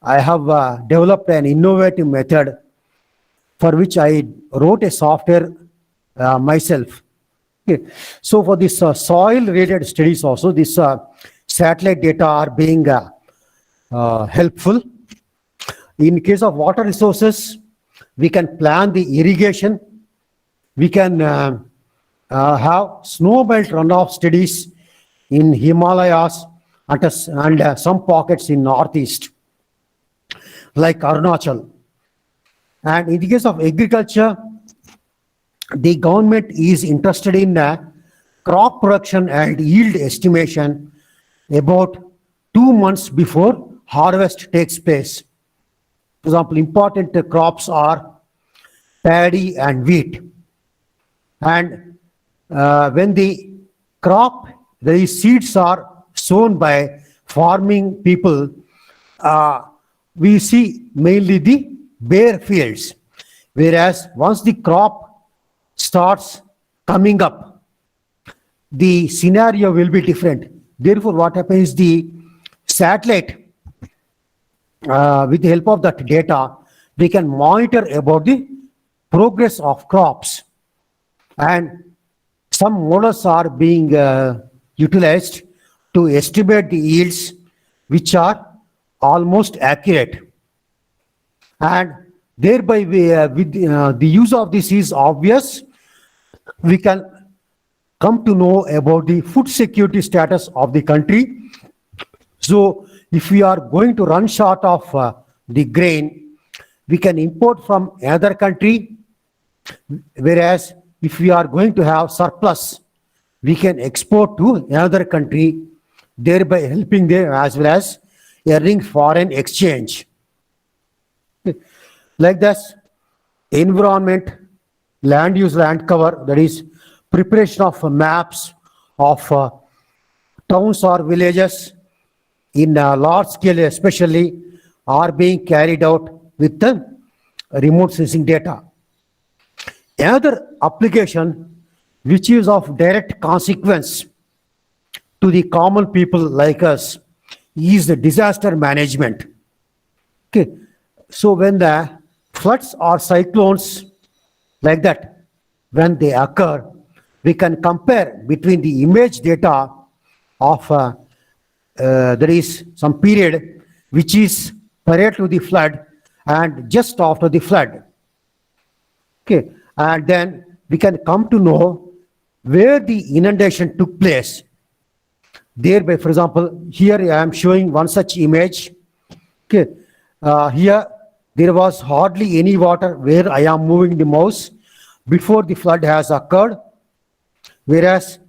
I have developed an innovative method for which I wrote a software myself. Okay. So for this soil-related studies also, this satellite data are being helpful. In case of water resources, we can plan the irrigation. We can have snowmelt runoff studies in Himalayas and some pockets in Northeast, like Arunachal. And in the case of agriculture, the government is interested in crop production and yield estimation about 2 months before harvest takes place. For example, important crops are paddy and wheat. And when the crop, the seeds are sown by farming people, we see mainly the bare fields. Whereas once the crop starts coming up, the scenario will be different. Therefore, what happens is the satellite, with the help of that data, we can monitor about the progress of crops. And some models are being utilized to estimate the yields, which are almost accurate. And thereby, with the use of this is obvious, we can come to know about the food security status of the country. So if we are going to run short of the grain, we can import from another country, whereas if we are going to have surplus, we can export to another country, thereby helping them as well as earning foreign exchange. Like this, environment land use, land cover, that is preparation of maps of towns or villages in large scale especially, are being carried out with the remote sensing data. Another application which is of direct consequence to the common people like us is the disaster management. Okay, so when the floods or cyclones like that, when they occur, we can compare between the image data of there is some period which is prior to the flood and just after the flood. Okay, and then we can come to know where the inundation took place. Thereby, for example, here I am showing one such image. Okay, here there was hardly any water where I am moving the mouse before the flood has occurred, whereas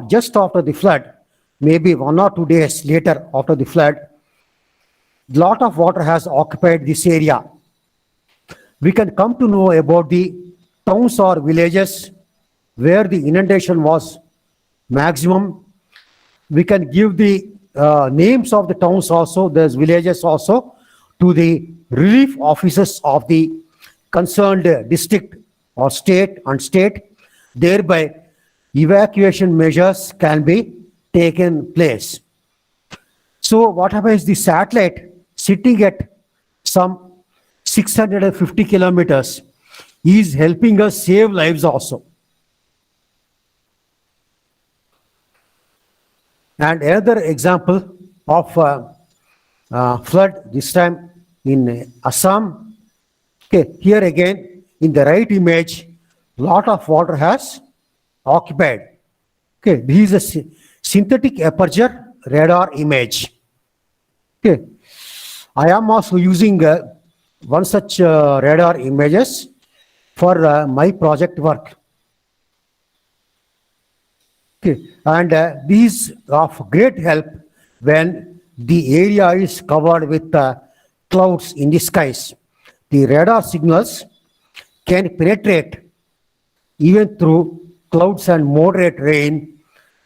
just after the flood, maybe 1 or 2 days later after the flood, lot of water has occupied this area. We can come to know about the towns or villages where the inundation was maximum. We can give the names of the towns also, those villages also, to the relief officers of the concerned district or state and state. Thereby, evacuation measures can be taken place. So what happens, the satellite sitting at some 650 kilometers is helping us save lives also. And another example of flood, this time in Assam. Okay, here again in the right image, lot of water has occupied. Okay, this is a synthetic aperture radar image. Okay, I am also using one such radar images for my project work. Okay, and these are of great help when the area is covered with clouds in the skies. The radar signals can penetrate even through clouds and moderate rain,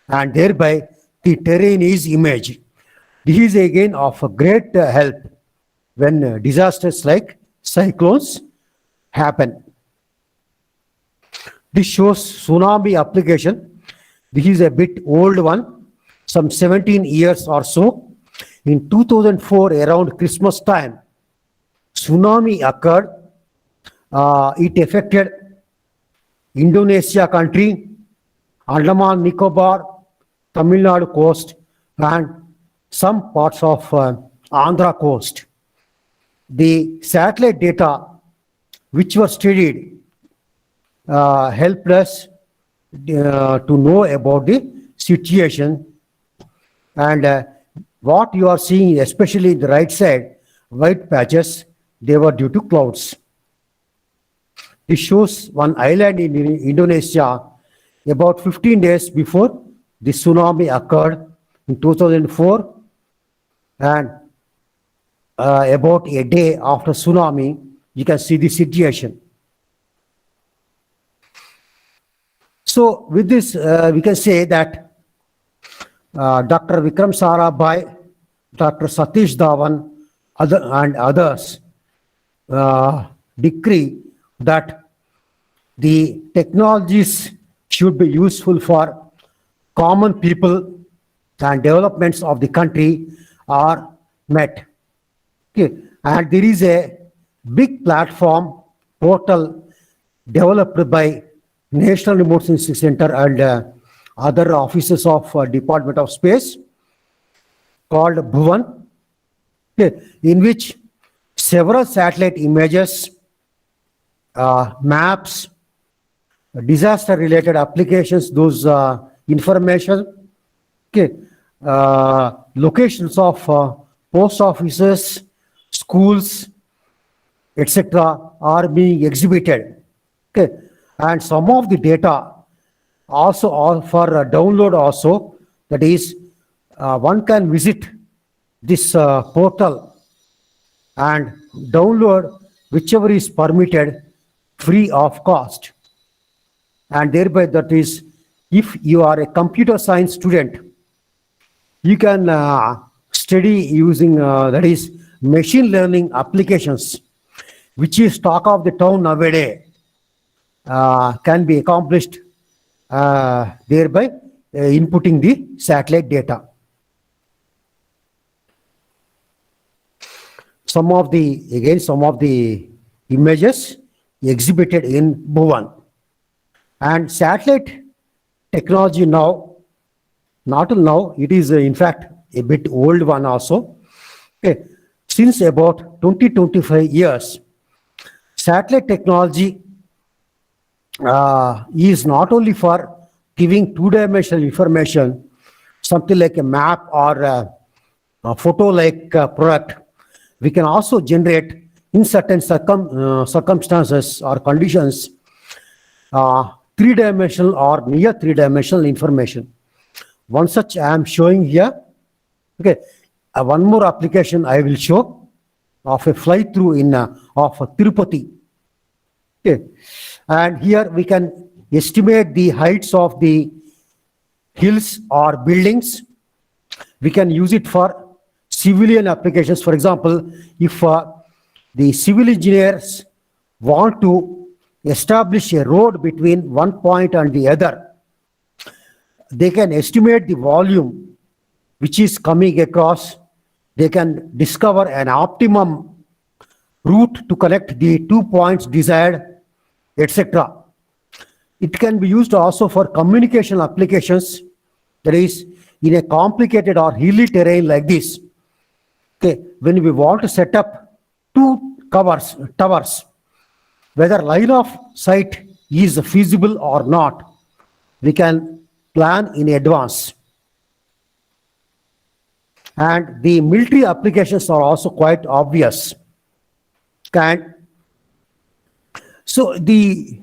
and thereby the terrain is imaged. This is again of a great help when disasters like cyclones happen. This shows tsunami application. This is a bit old one, some 17 years or so. In 2004, around Christmas time, tsunami occurred. It affected Indonesia country, Andaman Nicobar, Tamil Nadu coast, and some parts of Andhra coast. The satellite data which were studied helped us to know about the situation. And what you are seeing, especially in the right side, white patches, they were due to clouds. This shows one island in Indonesia about 15 days before the tsunami occurred in 2004, and about a day after tsunami, you can see the situation. So with this, we can say that Dr. Vikram Sarabhai, Dr. Satish Dhawan, and others decree that the technologies should be useful for common people and developments of the country are met. Okay. And there is a big platform portal developed by National Remote Sensing Center and other offices of Department of Space called Bhuvan, okay, in which several satellite images, maps, disaster-related applications, those information, okay, locations of post offices, schools, etc., are being exhibited. Okay, and some of the data also all for download also. That is, one can visit this portal and download whichever is permitted free of cost. and thereby that is, if you are a computer science student, you can study using that is machine learning applications, which is talk of the town nowadays, can be accomplished thereby inputting the satellite data. Some of the images exhibited in Bhuvan. And satellite technology now, not till now, it is in fact a bit old one also. Okay. Since about 20-25 years, satellite technology is not only for giving two-dimensional information, something like a map or a photo-like product. We can also generate in certain circumstances or conditions three-dimensional or near three-dimensional information. One such I am showing here. Okay, one more application I will show of a fly-through in of Tirupati. Okay, and here we can estimate the heights of the hills or buildings. We can use it for civilian applications. For example, if the civil engineers want to establish a road between one point and the other, they can estimate the volume which is coming across. They can discover an optimum route to connect the 2 points desired, etc. It can be used also for communication applications, that is, in a complicated or hilly terrain like this. Okay, when we want to set up two towers, whether line of sight is feasible or not, we can plan in advance. And the military applications are also quite obvious. And so the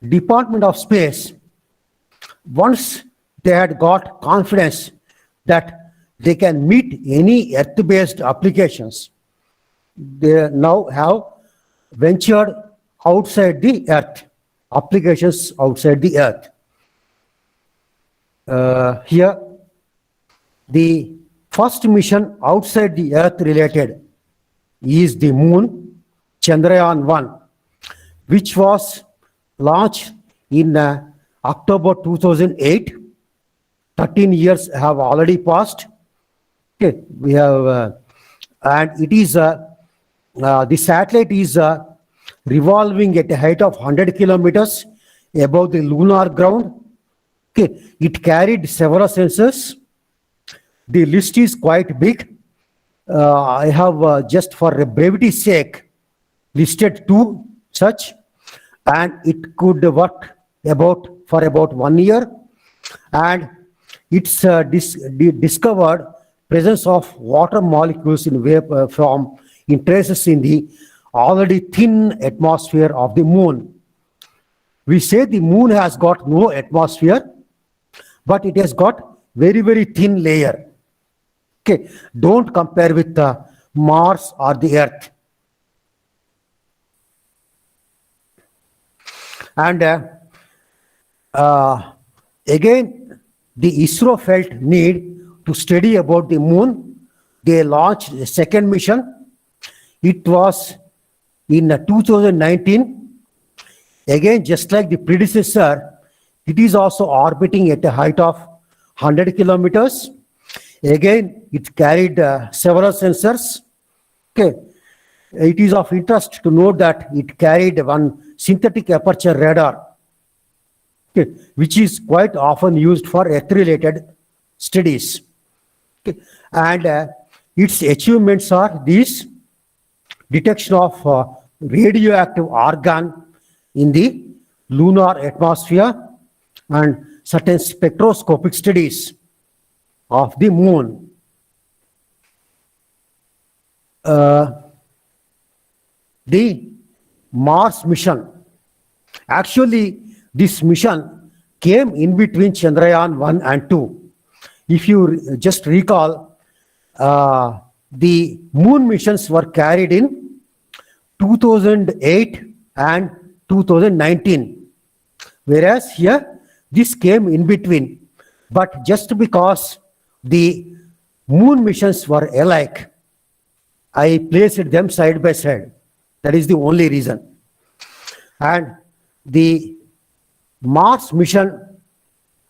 Department of Space, once they had got confidence that they can meet any Earth-based applications, they now have ventured outside the Earth, applications outside the Earth. Here, the first mission outside the Earth related is the Moon Chandrayaan-1, which was launched in October 2008. 13 years have already passed. Okay, we have, and it is the satellite is revolving at a height of 100 kilometers above the lunar ground. Okay, it carried several sensors. The list is quite big. I have just for brevity's sake listed two such, and it could work for about 1 year, and it's discovered presence of water molecules in vapor from traces in the already thin atmosphere of the moon. We say the moon has got no atmosphere, but it has got very, very thin layer. Okay, don't compare with Mars or the Earth. And again, the ISRO felt need to study about the moon. They launched a second mission. It was in 2019. Again, just like the predecessor, it is also orbiting at a height of 100 kilometers. Again, it carried several sensors. Okay. It is of interest to note that it carried one synthetic aperture radar, okay, which is quite often used for Earth-related studies. Okay. And its achievements are these: detection of radioactive argon in the lunar atmosphere and certain spectroscopic studies of the moon. The Mars mission. Actually, this mission came in between Chandrayaan-1 and 2. If you just recall, the moon missions were carried in 2008 and 2019. Whereas here, this came in between. But just because the moon missions were alike, I placed them side by side. That is the only reason. And the Mars mission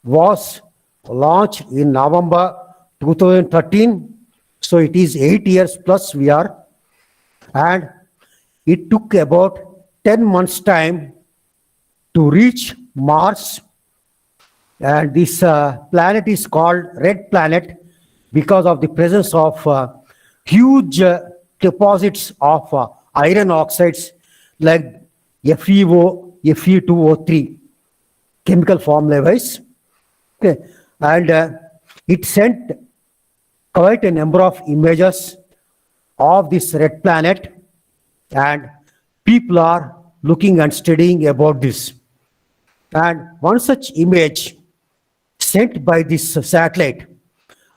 was launched in November 2013. So it is 8 years plus we are. And it took about 10 months time to reach Mars. And this planet is called red planet because of the presence of huge deposits of iron oxides like FeO, Fe2O3, chemical formula wise. Okay. And it sent quite a number of images of this red planet, and people are looking and studying about this. And one such image sent by this satellite,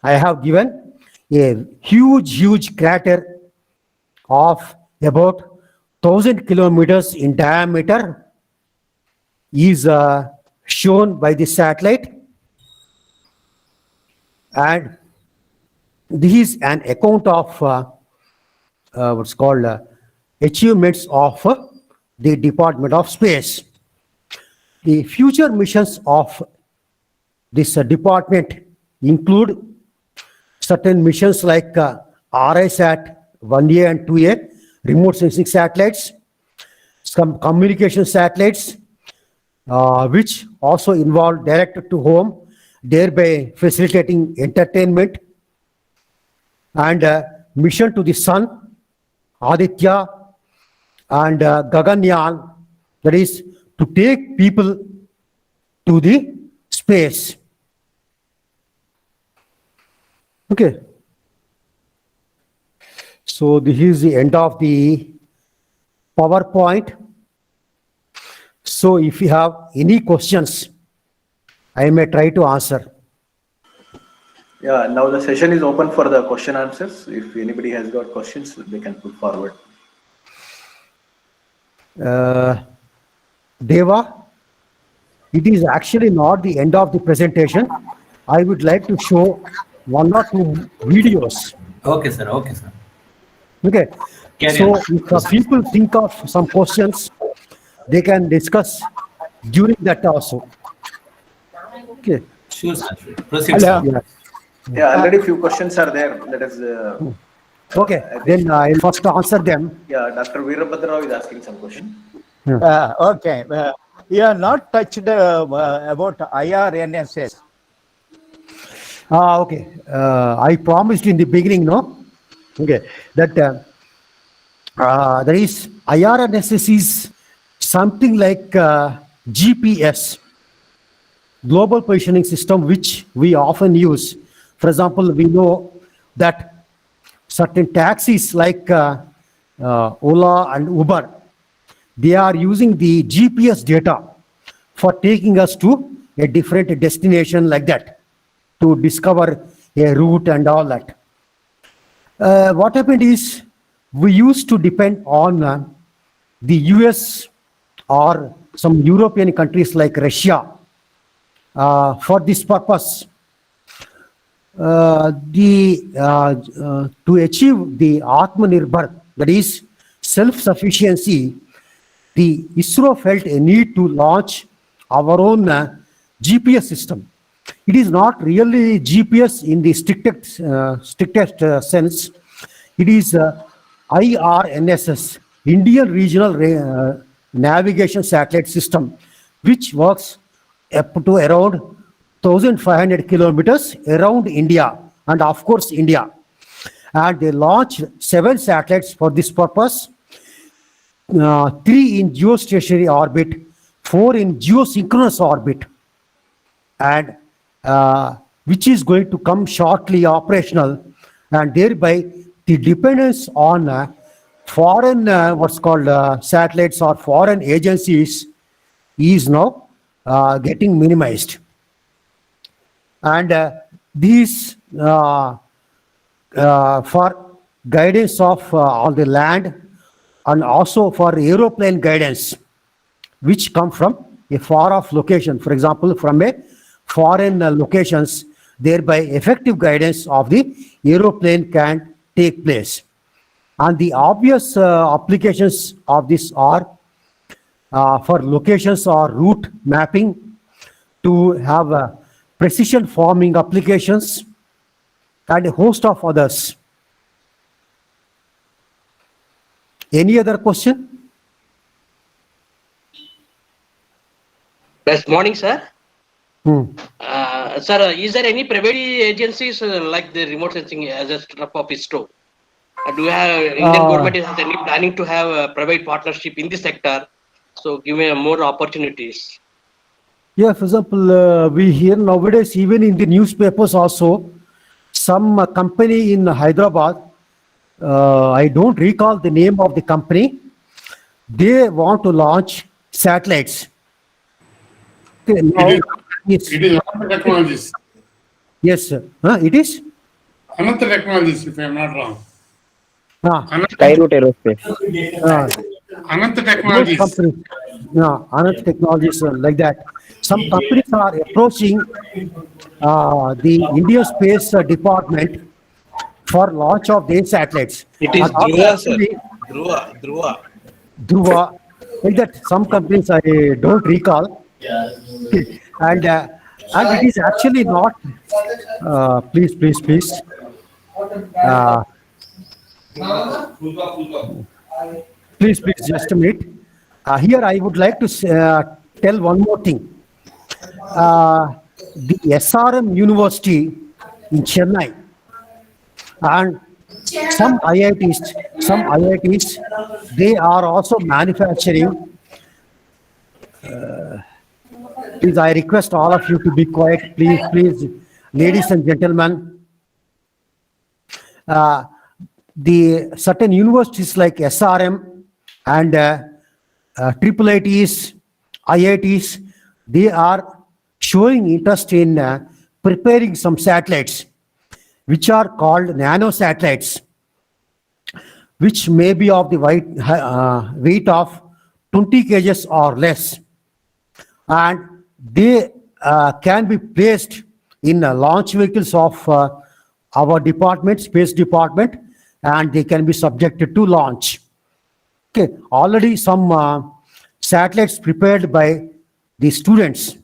I have given a huge crater of about 1,000 kilometers in diameter is shown by the satellite. And this is an account of what's called achievements of the Department of Space. The future missions of this department include certain missions like RISAT 1A and 2A, remote sensing satellites, some communication satellites, which also involve direct to home, thereby facilitating entertainment, and mission to the sun, Aditya, and Gaganyaan, that is to take people to the space. Okay. So this is the end of the PowerPoint. So if you have any questions, I may try to answer. Yeah, now the session is open for the question answers. If anybody has got questions, they can put forward. Deva, it is actually not the end of the presentation. I would like to show one or two videos. Okay, sir. Okay, sir. Okay. Carry So on. if people think of some questions, they can discuss during that also. Okay. Sure, sir. Proceed, sir. Yeah. Yeah, already few questions are there. Let us. Okay. Then I'll first answer them. Yeah, Dr. Veerabhadra Rao is asking some question. Okay. You are not touched about IRNSS. Okay. I promised in the beginning, no? Okay. That there is IRNSS is something like GPS, global positioning system, which we often use. For example, we know that certain taxis like Ola and Uber, they are using the GPS data for taking us to a different destination like that, to discover a route and all that. What happened is we used to depend on the US or some European countries like Russia for this purpose. To achieve the Atmanirbhar, that is self-sufficiency, the ISRO felt a need to launch our own GPS system. It is not really GPS in the strictest sense. It is IRNSS, Indian Regional Navigation Satellite System, which works up to around 1,500 kilometers around India, and of course India. And they launched 7 satellites for this purpose, 3 in geostationary orbit, 4 in geosynchronous orbit, and which is going to come shortly operational, and thereby the dependence on foreign what's called satellites or foreign agencies is now getting minimized. And these for guidance of on the land, and also for aeroplane guidance, which come from a far off location, for example, from a foreign locations, thereby effective guidance of the aeroplane can take place. And the obvious applications of this are for locations or route mapping, to have precision farming applications, and a host of others. Any other question? Yes, morning, sir. Hmm. Sir, is there any private agencies like the remote sensing as a startup of ISRO? Do you have Indian government has any planning to have a private partnership in this sector? So give me more opportunities. Yeah, for example, we hear nowadays, even in the newspapers also, some company in Hyderabad, I don't recall the name of the company, they want to launch satellites. Okay, now, It is Ananta Technologies. Yes, sir. It is? Ananta Technologies, if I am not wrong. Skyroot Aerospace. Ananta Technologies. Ananta Technologies, like that. Some companies are approaching the Indian Space Department for launch of their satellites. It is Dhruva, sir. Dhruva. Like that, some companies I don't recall. And it is actually not. Please. Please, just a minute. Here I would like to tell one more thing. The SRM University in Chennai and some IITs, they are also manufacturing. Please, I request all of you to be quiet, please, ladies and gentlemen. The certain universities like SRM and IIITs, IITs, they are showing interest in preparing some satellites, which are called nano satellites, which may be of the weight of 20 kgs or less. And they can be placed in launch vehicles of our department, Space Department, and they can be subjected to launch. Okay, already some satellites prepared by the students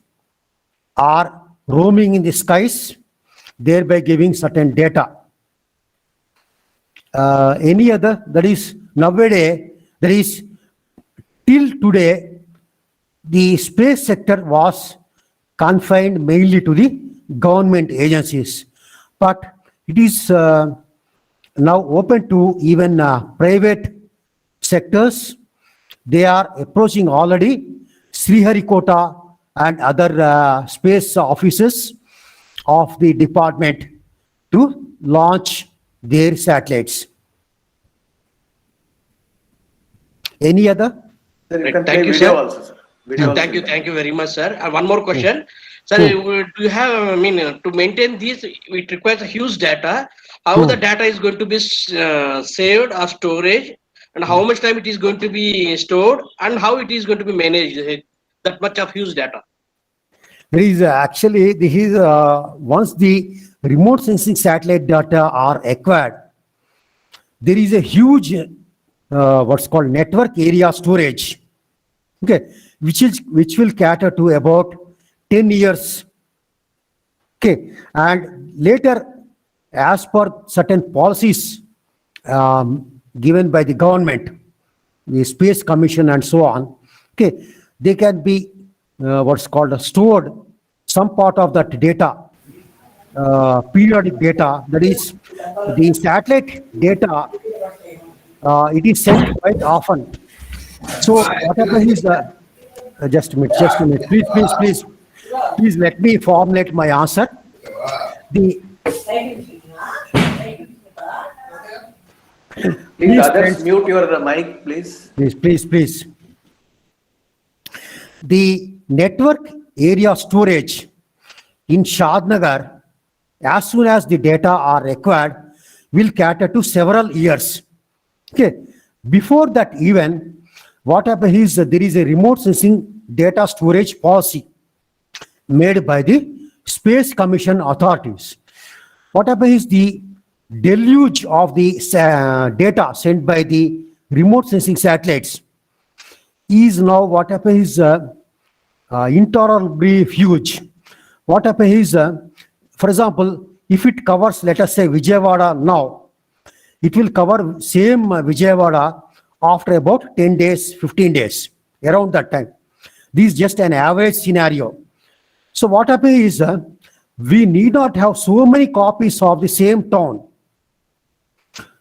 are roaming in the skies, thereby giving certain data. Any other? That is, nowadays, that is, till today, the space sector was confined mainly to the government agencies, but it is now open to even private sectors. They are approaching already Sriharikota and other space offices of the department to launch their satellites. Any other? Sir, you can Thank play you, video sir. also, sir. Video also. Thank you very much, sir. One more question. Sir, do you have, to maintain this, it requires a huge data. How the data is going to be saved or storage, and how much time it is going to be stored, and how it is going to be managed, that much of huge data? There is actually, once the remote sensing satellite data are acquired, there is a huge what's called network area storage, okay, which will cater to about 10 years. Okay, and later, as per certain policies given by the government, the Space Commission and so on, okay, they can be what's called stored some part of that data, periodic data, that is the satellite data, it is sent quite often. So what happens is just a minute, please let me formulate my answer. Please, others, mute your mic, please. Please. The network area storage in Shadnagar, as soon as the data are required, will cater to several years. Okay. Before that, even what happens is that there is a remote sensing data storage policy made by the Space Commission authorities. What happens is the deluge of the data sent by the remote sensing satellites is now what happens is intolerably huge. What happens is, for example, if it covers, let us say, Vijayawada now, it will cover same Vijayawada after about 10 days, 15 days, around that time. This is just an average scenario. So what happens is, we need not have so many copies of the same town.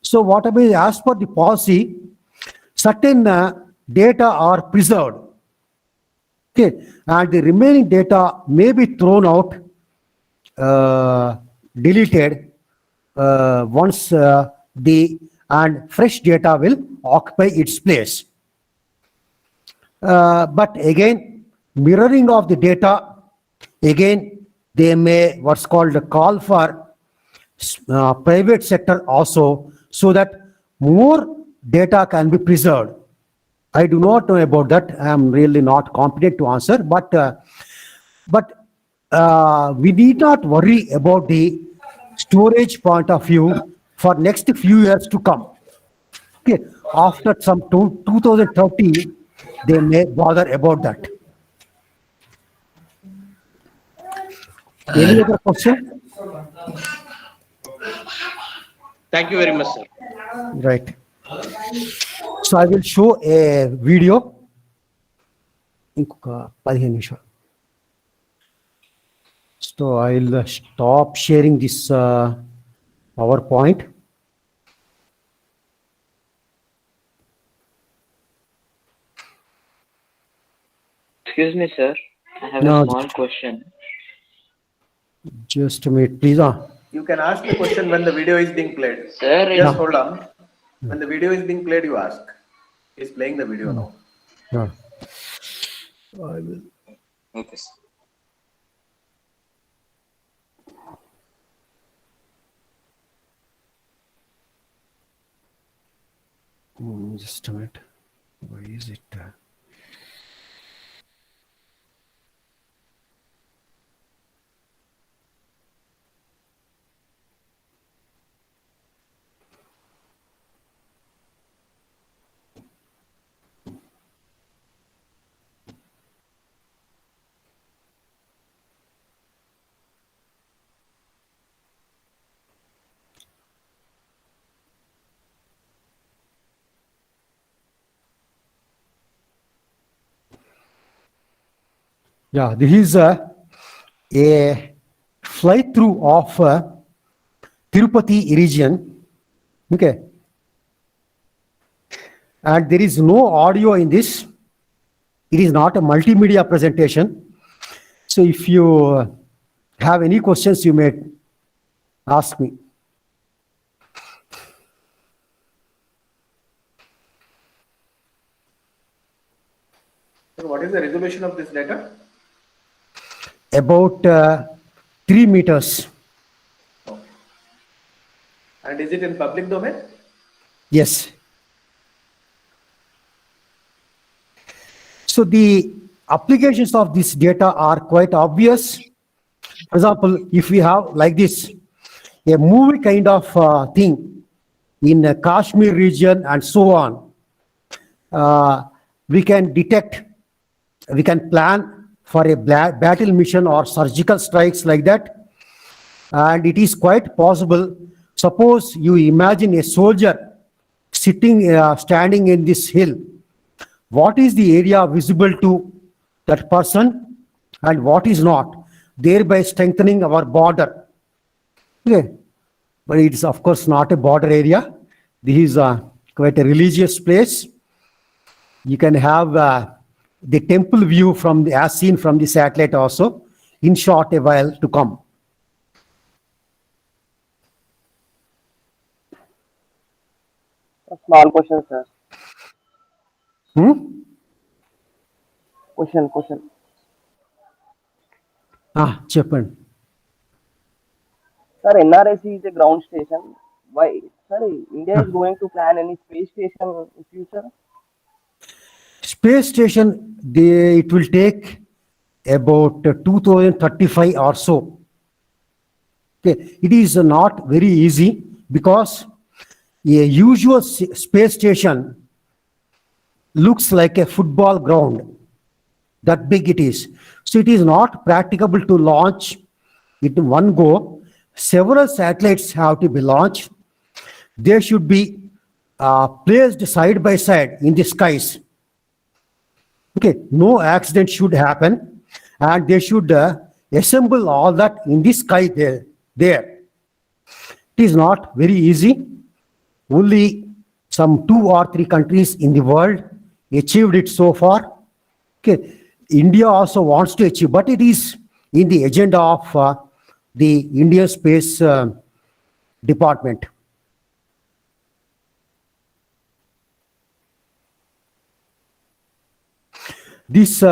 So what happens is, as per the policy, certain data are preserved. Okay, and the remaining data may be thrown out, deleted once and fresh data will occupy its place. But again, mirroring of the data, again, they may what's called a call for private sector also, so that more data can be preserved. I do not know about that. I am really not competent to answer, but we need not worry about the storage point of view for next few years to come. Okay, after some 2030, they may bother about that. Any other question? Thank you very much, sir. Right. So I will show a video. So I'll stop sharing this PowerPoint. Excuse me, sir. I have No, a small question. Just a minute, please. You can ask the question when the video is being played. Sir, Just hold on. When the video is being played, you ask. He's playing the video now. Yeah. I will. Okay, sir. Just a minute. Why is it? Yeah, this is a fly-through of Tirupati region. Okay. And there is no audio in this. It is not a multimedia presentation. So if you have any questions, you may ask me. So what is the resolution of this data? About 3 meters. Okay. And is it in public domain? Yes. So the applications of this data are quite obvious. For example, if we have like this, a movie kind of thing in Kashmir region and so on, we can detect, we can plan for a battle mission or surgical strikes like that. And it is quite possible. Suppose you imagine a soldier sitting, standing in this hill. What is the area visible to that person and what is not, thereby strengthening our border. Okay. But it is of course not a border area. This is quite a religious place. You can have the temple view from as seen from the satellite also in short a while to come. A small question, sir. Question. Cheppan. Sir, NRSC is a ground station. Why? Sir, India is going to plan any space station in future? space station, it will take about 2035 or so. Okay. It is not very easy because a usual space station looks like a football ground. That big it is. So it is not practicable to launch it in one go. Several satellites have to be launched. They should be placed side by side in the skies. Okay, no accident should happen, and they should assemble all that in the sky there. It is not very easy. Only some 2 or 3 countries in the world achieved it so far. Okay, India also wants to achieve, but it is in the agenda of the Indian Space Department. These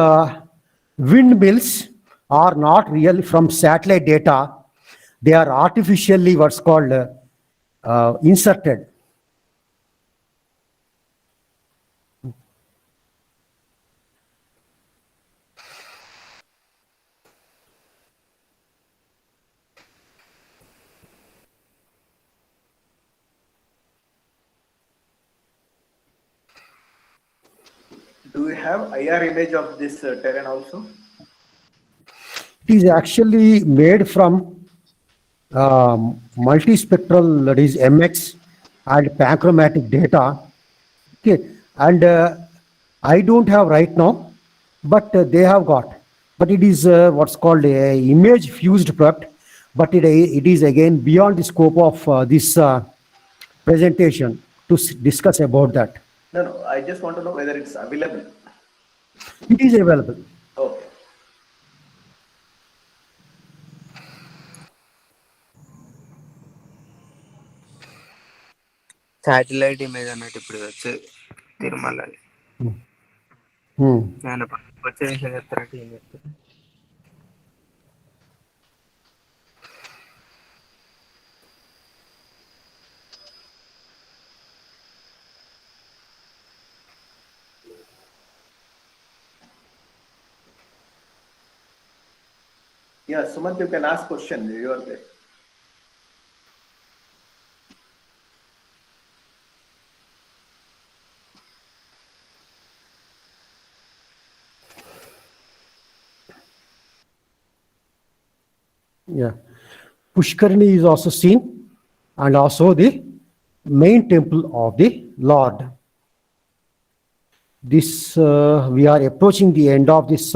windmills are not really from satellite data. They are artificially what's called inserted. Do you have IR image of this terrain also? It is actually made from multispectral, that is MX, and panchromatic data. Okay, and I don't have right now, but they have got. But it is what's called a image fused product, but it is again beyond the scope of this presentation to discuss about that. No, I just want to know whether it's available. It is available. Okay. Satellite image అన్నట్టు ఇప్పుడు వచ్చే తిరుమల ఆయన వచ్చే విషయం చెప్తారంటే ఏం చెప్తారు? Yeah, Sumant, you can ask question. You are there. Yeah, Pushkarini is also seen, and also the main temple of the Lord. This we are approaching the end of this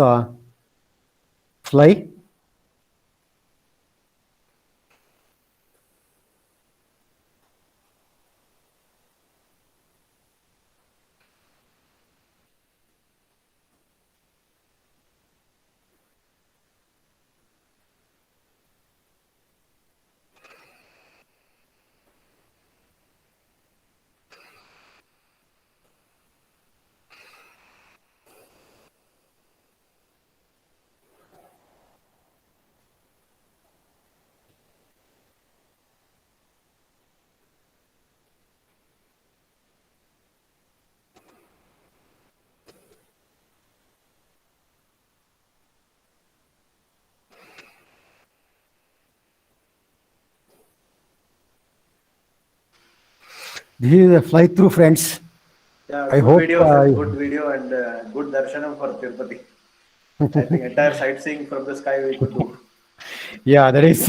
flight. This is a fly through, friends. Yeah, I good hope video, sir. Good video and good darshanam for Tirupati. I think entire sightseeing from the sky we could do. Yeah, that is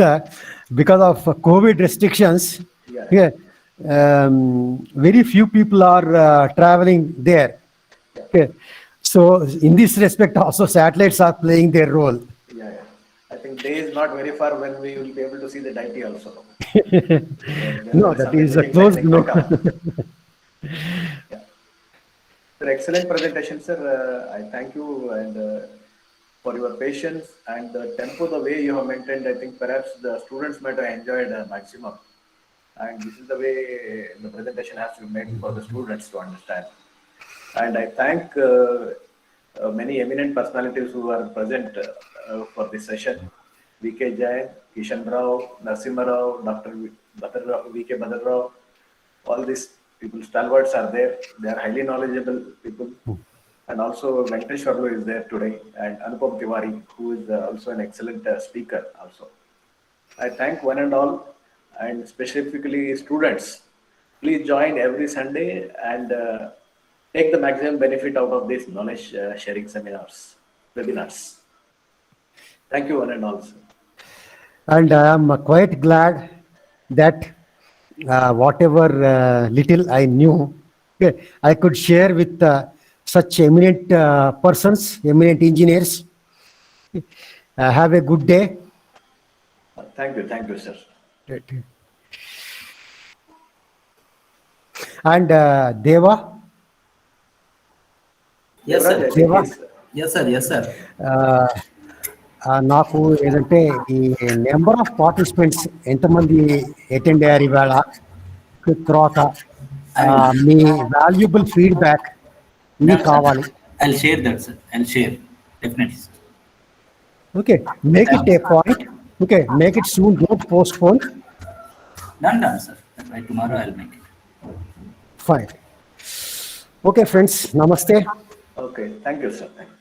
because of COVID restrictions. Yeah. Very few people are traveling there. Okay. So in this respect, also satellites are playing their role. Yeah. I think day is not very far when we will be able to see the deity also. No, that is a closed no. Yeah. Sir, excellent presentation, sir. I thank you and for your patience and the tempo, the way you have maintained. I think perhaps the students might have enjoyed maximum. And this is the way the presentation has to be made for the students to understand. And I thank many eminent personalities who are present for this session. V.K. Jain, Kishan Rao, Narsimha Rao, Dr. V.K. Badar Rao, all these people, stalwarts are there. They are highly knowledgeable people. And also Venkatesh Sharma is there today, and Anupam Tiwari, who is also an excellent speaker also. I thank one and all, and specifically students. Please join every Sunday and take the maximum benefit out of these knowledge sharing seminars, webinars. Thank you one and all, sir. And I am quite glad that whatever little I knew, okay, I could share with such eminent persons, eminent engineers. Have a good day. Thank you, sir. And Deva. Yes, sir. Deva. Yes, sir. Yes, sir. నాకు ఏదంటే ఈ number of participants ఎంతమంది attend అయ్యారు ఇవాళ తర్వాత మీ valuable feedback ఇది కావాలి. I'll share that, sir. I'll share definitely. Okay, make it a point. Okay, make it soon. Don't postpone. Done, sir. By tomorrow I'll make it. Fine. Okay, friends. Namaste. Okay, thank you, sir. Thank you.